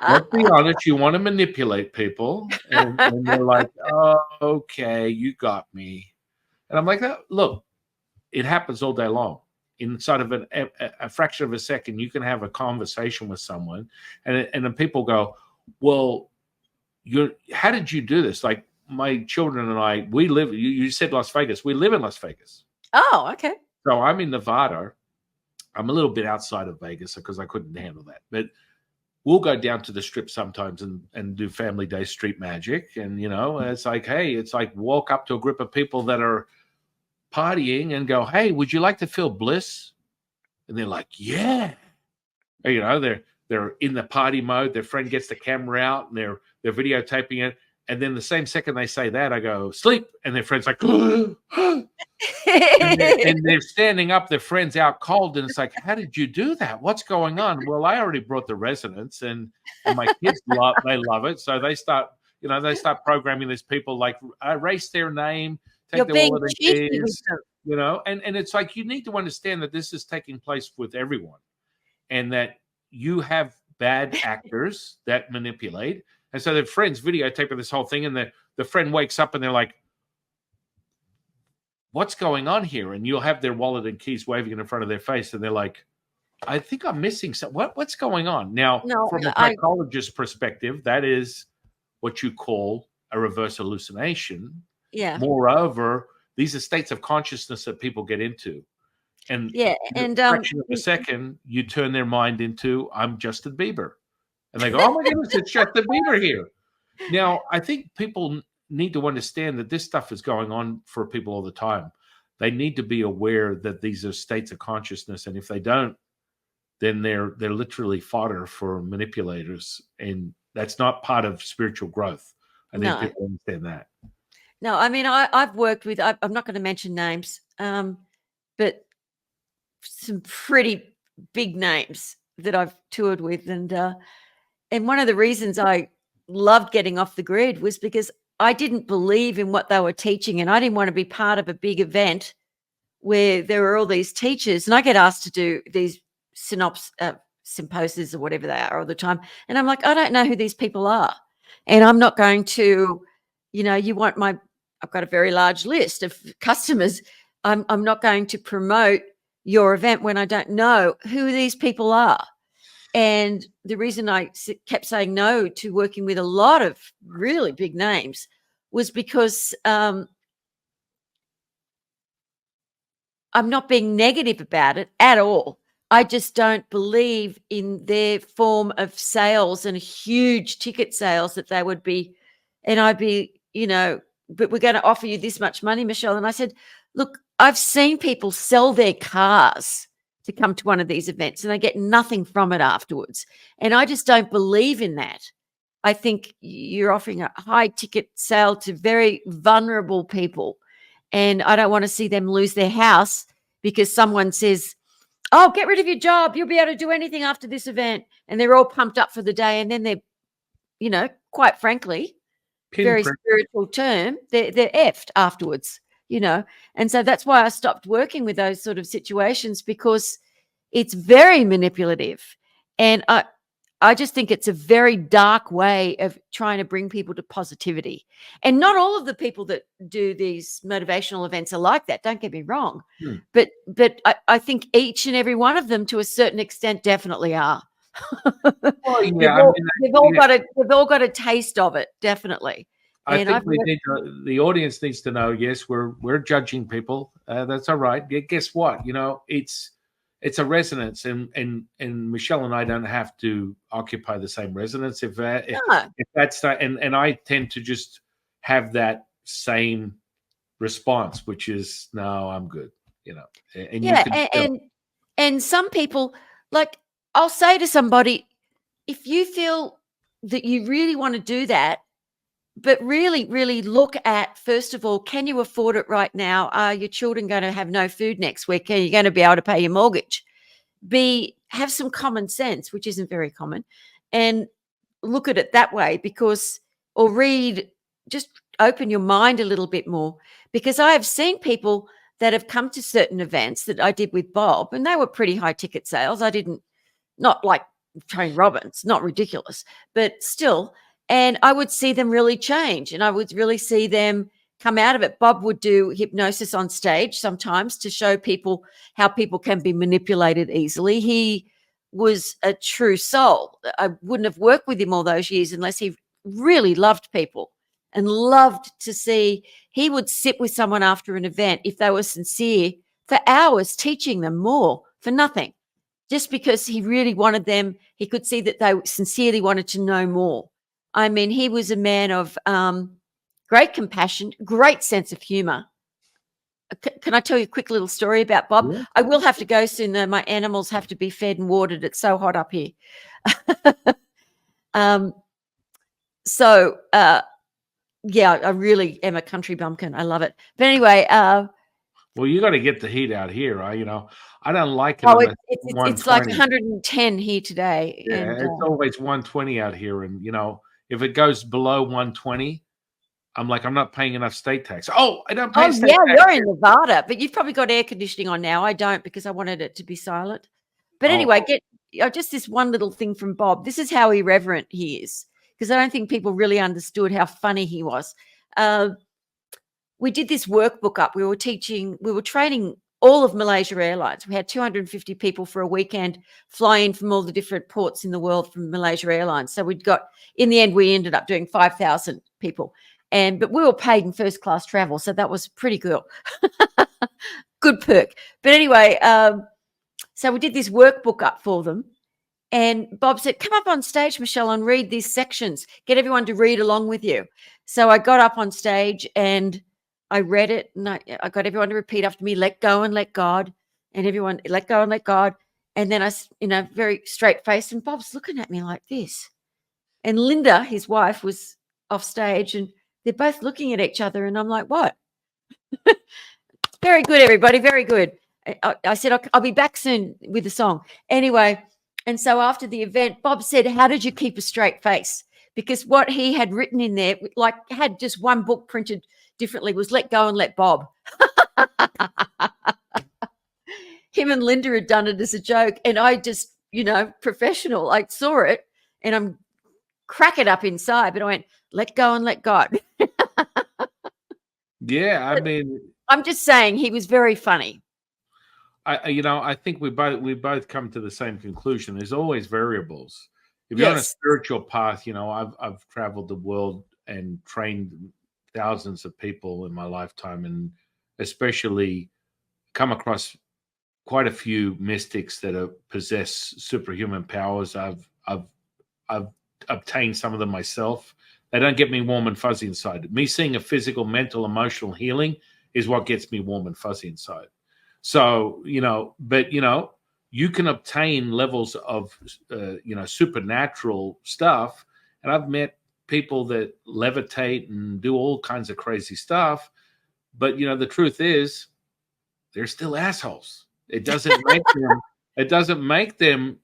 Let's be honest. You want to manipulate people. And they're like, oh, okay, you got me. And I'm like, look, it happens all day long. Inside of a fraction of a second, you can have a conversation with someone. And then people go, well, how did you do this? Like, my children and I, we live, you said Las Vegas. We live in Las Vegas. Oh, okay. So I'm in Nevada. I'm a little bit outside of Vegas because I couldn't handle that. But we'll go down to the Strip sometimes and do family day street magic. And, it's like, hey, it's like walk up to a group of people that are partying and go, hey, would you like to feel bliss? And they're like, yeah. They're in the party mode. Their friend gets the camera out and they're videotaping it. And then the same second they say that, I go, sleep. And their friend's like, and they're standing up, their friend's out cold. And it's like, how did you do that? What's going on? Well, I already brought the resonance, and my kids love it. So they start programming these people, like, erase their name, take their wallet and keys, and it's like, you need to understand that this is taking place with everyone, and that you have bad actors that manipulate. And so their friends videotaping this whole thing, and the friend wakes up and they're like, what's going on here? And you'll have their wallet and keys waving in front of their face, and they're like, I think I'm missing something. What's going on? Now, from a psychologist's perspective, that is what you call a reverse hallucination. Yeah. Moreover, these are states of consciousness that people get into. And in a fraction of a second, you turn their mind into, I'm Justin Bieber. And they go, oh my goodness, it's Justin Bieber here. Now, I think people need to understand that this stuff is going on for people all the time. They need to be aware that these are states of consciousness. And if they don't, then they're literally fodder for manipulators. And that's not part of spiritual growth. I think people understand that. No, I mean, I've worked with, I'm not going to mention names, but some pretty big names that I've toured with. And one of the reasons I loved getting off the grid was because I didn't believe in what they were teaching, and I didn't want to be part of a big event where there were all these teachers, and I get asked to do these symposiums or whatever they are all the time. And I'm like, I don't know who these people are. And I'm not going to, I've got a very large list of customers. I'm not going to promote your event when I don't know who these people are. And the reason I kept saying no to working with a lot of really big names was because I I'm not being negative about it at all. I just don't believe in their form of sales and huge ticket sales that they would be. And I'd be, but we're going to offer you this much money, Michelle. And I said, look, I've seen people sell their cars to come to one of these events and they get nothing from it afterwards. And I just don't believe in that. I think you're offering a high ticket sale to very vulnerable people. And I don't want to see them lose their house because someone says, oh, get rid of your job. You'll be able to do anything after this event. And they're all pumped up for the day. And then they're, quite frankly, very spiritual term, they're effed afterwards, And so that's why I stopped working with those sort of situations, because it's very manipulative. And I just think it's a very dark way of trying to bring people to positivity. And not all of the people that do these motivational events are like that. Don't get me wrong. But I think each and every one of them, to a certain extent, definitely are. Well, yeah, they've all got a taste of it, definitely. I think the audience needs to know. Yes, we're judging people. That's all right. Guess what? It's a resonance, and Michelle and I don't have to occupy the same resonance. If that's that, and I tend to just have that same response, which is, no, I'm good. And some people, like, I'll say to somebody, if you feel that you really want to do that, but really, really look at, first of all, can you afford it right now? Are your children going to have no food next week? Are you going to be able to pay your mortgage? Have some common sense, which isn't very common, and look at it that way, just open your mind a little bit more, because I have seen people that have come to certain events that I did with Bob, and they were pretty high ticket sales. Not like Tony Robbins, not ridiculous, but still. And I would see them really change, and I would really see them come out of it. Bob would do hypnosis on stage sometimes to show people how people can be manipulated easily. He was a true soul. I wouldn't have worked with him all those years unless he really loved people and loved to see. He would sit with someone after an event, if they were sincere, for hours, teaching them more for nothing. Just because he really wanted them, he could see that they sincerely wanted to know more. I mean, he was a man of great compassion, great sense of humor. Can I tell you a quick little story about Bob? Yeah. I will have to go soon, though. My animals have to be fed and watered. It's so hot up here. Yeah, I really am a country bumpkin. I love it. But anyway, well, you got to get the heat out here. I don't like it. Oh, it's like 110 here today. Yeah, and it's always 120 out here, and if it goes below 120, I'm like, I'm not paying enough state tax. Oh, I don't pay state tax. You're in Nevada, but you've probably got air conditioning on now. I don't, because I wanted it to be silent. But anyway, just this one little thing from Bob. This is how irreverent he is, because I don't think people really understood how funny he was. We did this workbook up. We were training all of Malaysia Airlines. We had 250 people for a weekend fly in from all the different ports in the world from Malaysia Airlines. So in the end, we ended up doing 5,000 people. But we were paid in first class travel. So that was pretty cool. Good perk. But anyway, so we did this workbook up for them. And Bob said, come up on stage, Michelle, and read these sections. Get everyone to read along with you. So I got up on stage and I read it, and I got everyone to repeat after me, let go and let God. And everyone, let go and let God. And then I, very straight face, and Bob's looking at me like this. And Linda, his wife, was off stage, and they're both looking at each other. And I'm like, what? Very good, everybody. Very good. I said, I'll be back soon with a song. Anyway, and so after the event, Bob said, how did you keep a straight face? Because what he had written in there, like had just one book printed differently, was let go and let Bob. Him and Linda had done it as a joke. And I just, professional, I saw it and I'm cracking up inside, but I went, let go and let God. Yeah, I mean, I'm just saying he was very funny. I think we both come to the same conclusion. There's always variables. If you're on a spiritual path, I've traveled the world and trained thousands of people in my lifetime, and especially come across quite a few mystics that possess superhuman powers. I've obtained some of them myself. They don't get me warm and fuzzy inside. Me seeing a physical, mental, emotional healing is what gets me warm and fuzzy inside. So, but you can obtain levels of supernatural stuff, and I've met people that levitate and do all kinds of crazy stuff, but the truth is they're still assholes. It doesn't make them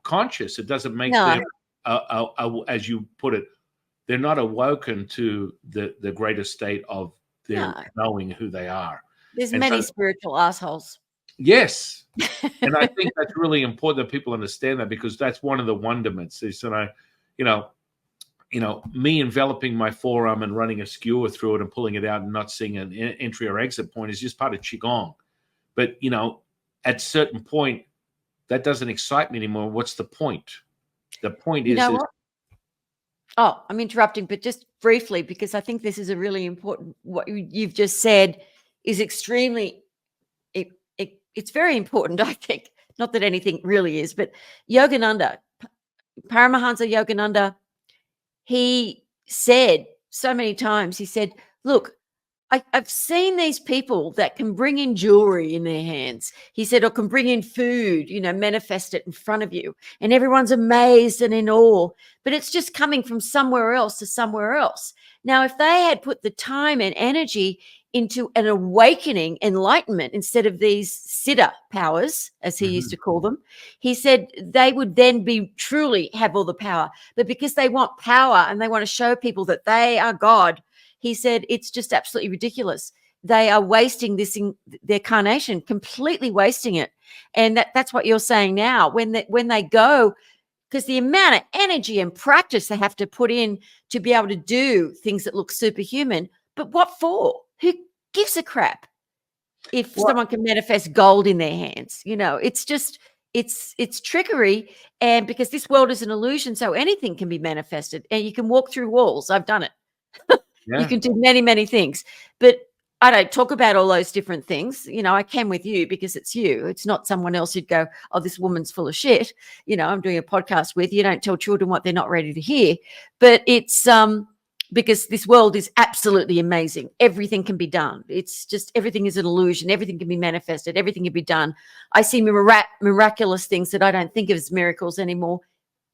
conscious. It doesn't make them as you put it, they're not awoken to the greater state of their knowing who they are. There's many spiritual assholes. Yes. And I think that's really important that people understand that, because that's one of the wonderments is that me enveloping my forearm and running a skewer through it and pulling it out and not seeing an entry or exit point is just part of Qigong. But, at a certain point, that doesn't excite me anymore. What's the point? The point is... Oh, I'm interrupting, but just briefly, because I think this is a really important, what you've just said is extremely, it's very important, I think. Not that anything really is, but Yogananda, Paramahansa Yogananda, he said so many times, he said, look, I've seen these people that can bring in jewelry in their hands, he said, or can bring in food, manifest it in front of you. And everyone's amazed and in awe, but it's just coming from somewhere else to somewhere else. Now, if they had put the time and energy into an awakening, enlightenment, instead of these siddha powers, as he used to call them, he said they would then be truly have all the power. But because they want power and they want to show people that they are God, he said it's just absolutely ridiculous. They are wasting their carnation, completely wasting it. And that's what you're saying now. When they go, because the amount of energy and practice they have to put in to be able to do things that look superhuman, but what for? Who gives a crap if someone can manifest gold in their hands? It's just, it's trickery. And because this world is an illusion, so anything can be manifested, and you can walk through walls. I've done it. You can do many, many things, but I don't talk about all those different things. I can with you because it's you. It's not someone else who'd go, oh, this woman's full of shit. I'm doing a podcast with you. Don't tell children what they're not ready to hear. But it's because this world is absolutely amazing. Everything can be done. It's just everything is an illusion. Everything can be manifested. Everything can be done. I see miraculous things that I don't think of as miracles anymore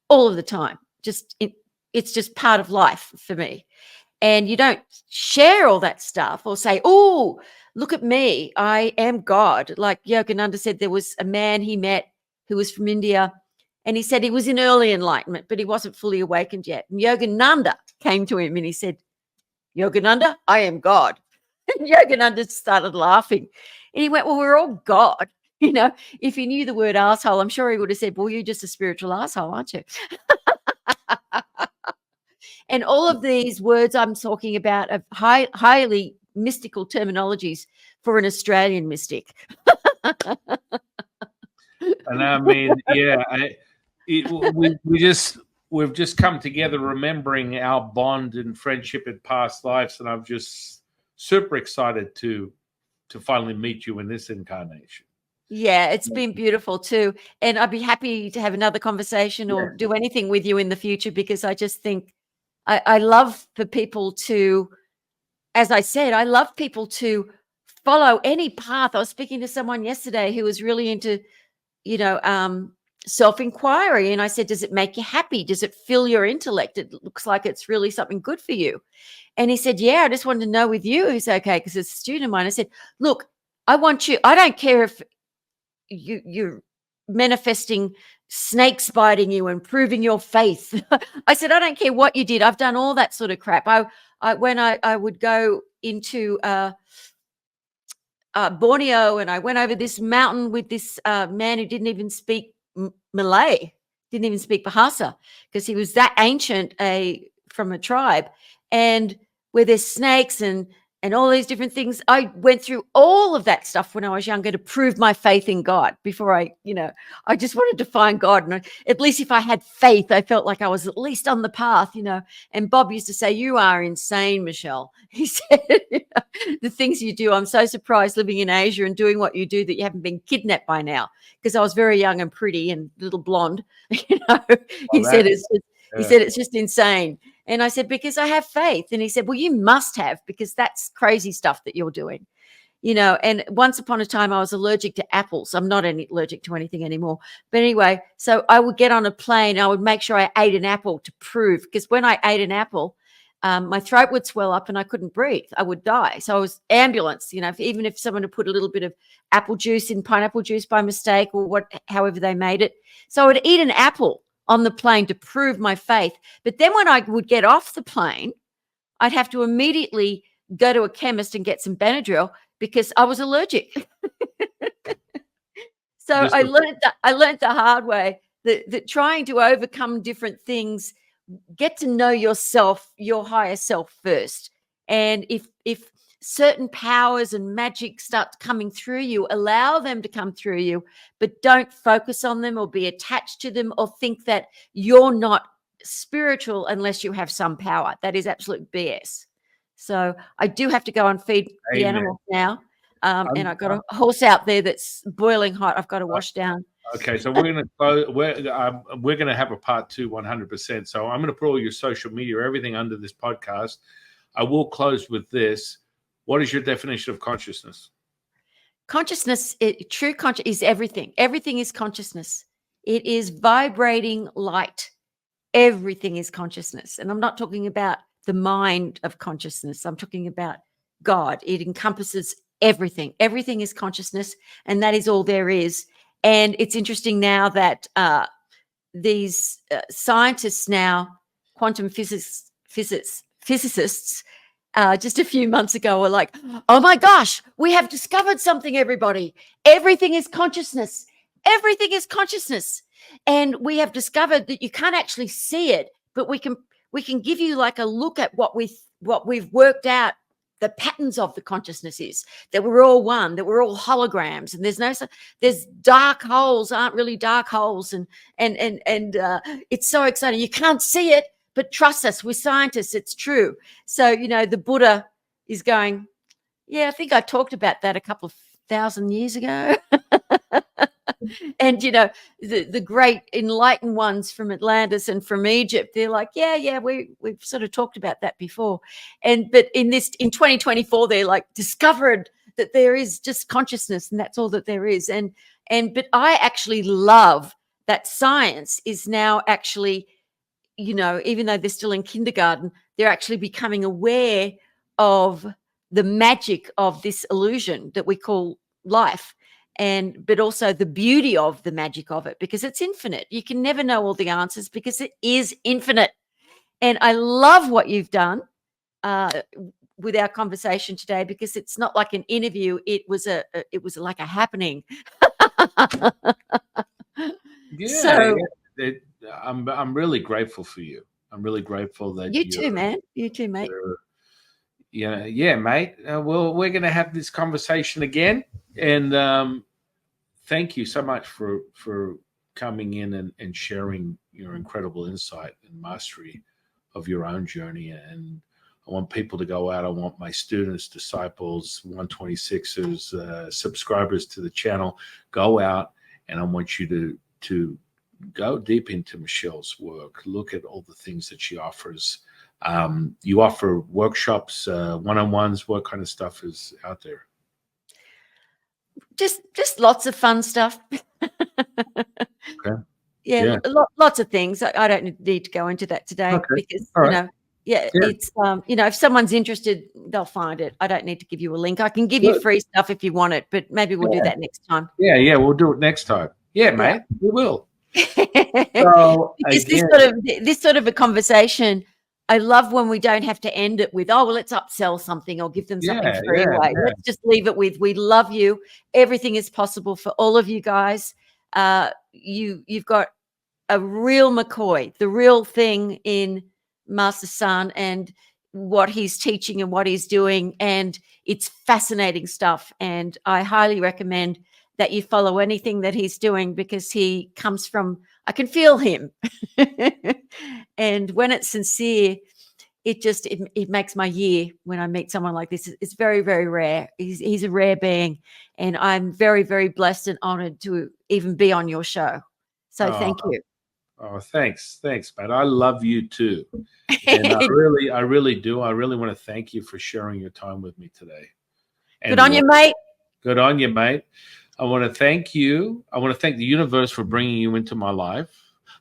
all of the time. It's just part of life for me. And you don't share all that stuff or say, oh, look at me, I am God. Like Yogananda said, there was a man he met who was from India, and he said he was in early enlightenment, but he wasn't fully awakened yet. And Yogananda came to him and he said, Yogananda, I am God. And Yogananda started laughing. And he went, well, we're all God. If he knew the word asshole, I'm sure he would have said, well, you're just a spiritual asshole, aren't you? And all of these words I'm talking about are highly mystical terminologies for an Australian mystic. And I mean, we've just come together remembering our bond and friendship in past lives, and I'm just super excited to finally meet you in this incarnation. Yeah, it's been beautiful too. And I'd be happy to have another conversation or do anything with you in the future, because I just think I love for people to, as I said, I love people to follow any path. I was speaking to someone yesterday who was really into, self-inquiry. And I said, does it make you happy? Does it fill your intellect? It looks like it's really something good for you. And he said, yeah, I just wanted to know with you. He's okay, because it's a student of mine. I said, look, I don't care if you're manifesting snakes biting you and proving your faith. I said, I don't care what you did. I've done all that sort of crap. When I would go into Borneo, and I went over this mountain with this man who didn't even speak Malay, didn't even speak Bahasa, because he was that ancient from a tribe, and where there's snakes and and all these different things. I went through all of that stuff when I was younger to prove my faith in God before I just wanted to find God. And at least if I had faith, I felt like I was at least on the path, And Bob used to say, "You are insane, Michele." He said, "The things you do, I'm so surprised living in Asia and doing what you do that you haven't been kidnapped by now." Because I was very young and pretty and little blonde, Well, He said it's just insane. And I said, "Because I have faith." And he said, "Well, you must have, because that's crazy stuff that you're doing." And once upon a time I was allergic to apples. I'm not allergic to anything anymore. But anyway, so I would get on a plane. I would make sure I ate an apple to prove, because when I ate an apple, my throat would swell up and I couldn't breathe. I would die. So I was ambulance, even if someone had put a little bit of apple juice in pineapple juice by mistake, or however they made it. So I would eat an apple on the plane to prove my faith. But then when I would get off the plane, I'd have to immediately go to a chemist and get some Benadryl because I was allergic. So I learned the hard way that trying to overcome different things, get to know yourself, your higher self first. And if certain powers and magic start coming through you, allow them to come through you, but don't focus on them or be attached to them or think that you're not spiritual unless you have some power. That is absolute BS. So I do have to go and feed the animals now. And I've got a horse out there that's boiling hot. I've got to wash down. Okay, so we're going to we're going to have a part 2, 100%. So I'm going to put all your social media, everything under this podcast. I will close with this. What is your definition of consciousness? Consciousness, true consciousness is everything. Everything is consciousness. It is vibrating light. Everything is consciousness. And I'm not talking about the mind of consciousness. I'm talking about God. It encompasses everything. Everything is consciousness, and that is all there is. And it's interesting now that these scientists now, quantum physicists, just a few months ago were like, "Oh my gosh, we have discovered something, everybody. Everything is consciousness. Everything is consciousness." And we have discovered that you can't actually see it, but we can give you like a look at what we've worked out. The patterns of the consciousness is that we're all one, that we're all holograms, and there's dark holes aren't really dark holes, and it's so exciting. You can't see it, but trust us, we're scientists. It's true. So the Buddha is going, "Yeah, I think I talked about that a couple of thousand years ago." And the great enlightened ones from Atlantis and from Egypt, they're like, yeah, we've sort of talked about that before. But in 2024, they're like discovered that there is just consciousness, and that's all that there is. But I actually love that science is now actually, even though they're still in kindergarten, they're actually becoming aware of the magic of this illusion that we call life. But also the beauty of the magic of it, because it's infinite. You can never know all the answers because it is infinite. And I love what you've done with our conversation today, because it's not like an interview. It was like a happening. I'm really grateful for you. I'm really grateful that you too, man. You too, mate. Yeah, mate. Well, we're going to have this conversation again. And thank you so much for coming in and sharing your incredible insight and mastery of your own journey. And I want people to go out. I want my students, disciples, 126ers, subscribers to the channel, go out, and I want you to go deep into Michele's work. Look at all the things that she offers. You offer workshops, one-on-ones. What kind of stuff is out there? Just lots of fun stuff. Okay. Yeah. Lots of things. I don't need to go into that today, because it's if someone's interested, they'll find it. I don't need to give you a link. I can give you free stuff if you want it, but maybe we'll do that next time. Yeah, we'll do it next time. Yeah, mate, we will. So this sort of a conversation, I love when we don't have to end it with, "Oh, well, let's upsell something or give them something free away." Let's just leave it with, "We love you. Everything is possible for all of you guys. You've got a real McCoy, the real thing in Master San, and what he's teaching and what he's doing, and it's fascinating stuff. And I highly recommend that you follow anything that he's doing, because he comes from, I can feel him. And when it's sincere, it makes my year when I meet someone like this. It's very, very rare. He's a rare being, and I'm very, very blessed and honored to even be on your show. So thank you. Oh, thanks, man. I love you too, and I really do. I really want to thank you for sharing your time with me today. Good on you, mate. Good on you, mate. I want to thank you. I want to thank the universe for bringing you into my life.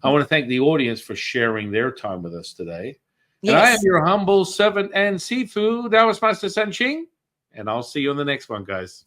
I want to thank the audience for sharing their time with us today. Yes. And I am your humble servant and seafood. That was Master San Qing, and I'll see you on the next one, guys.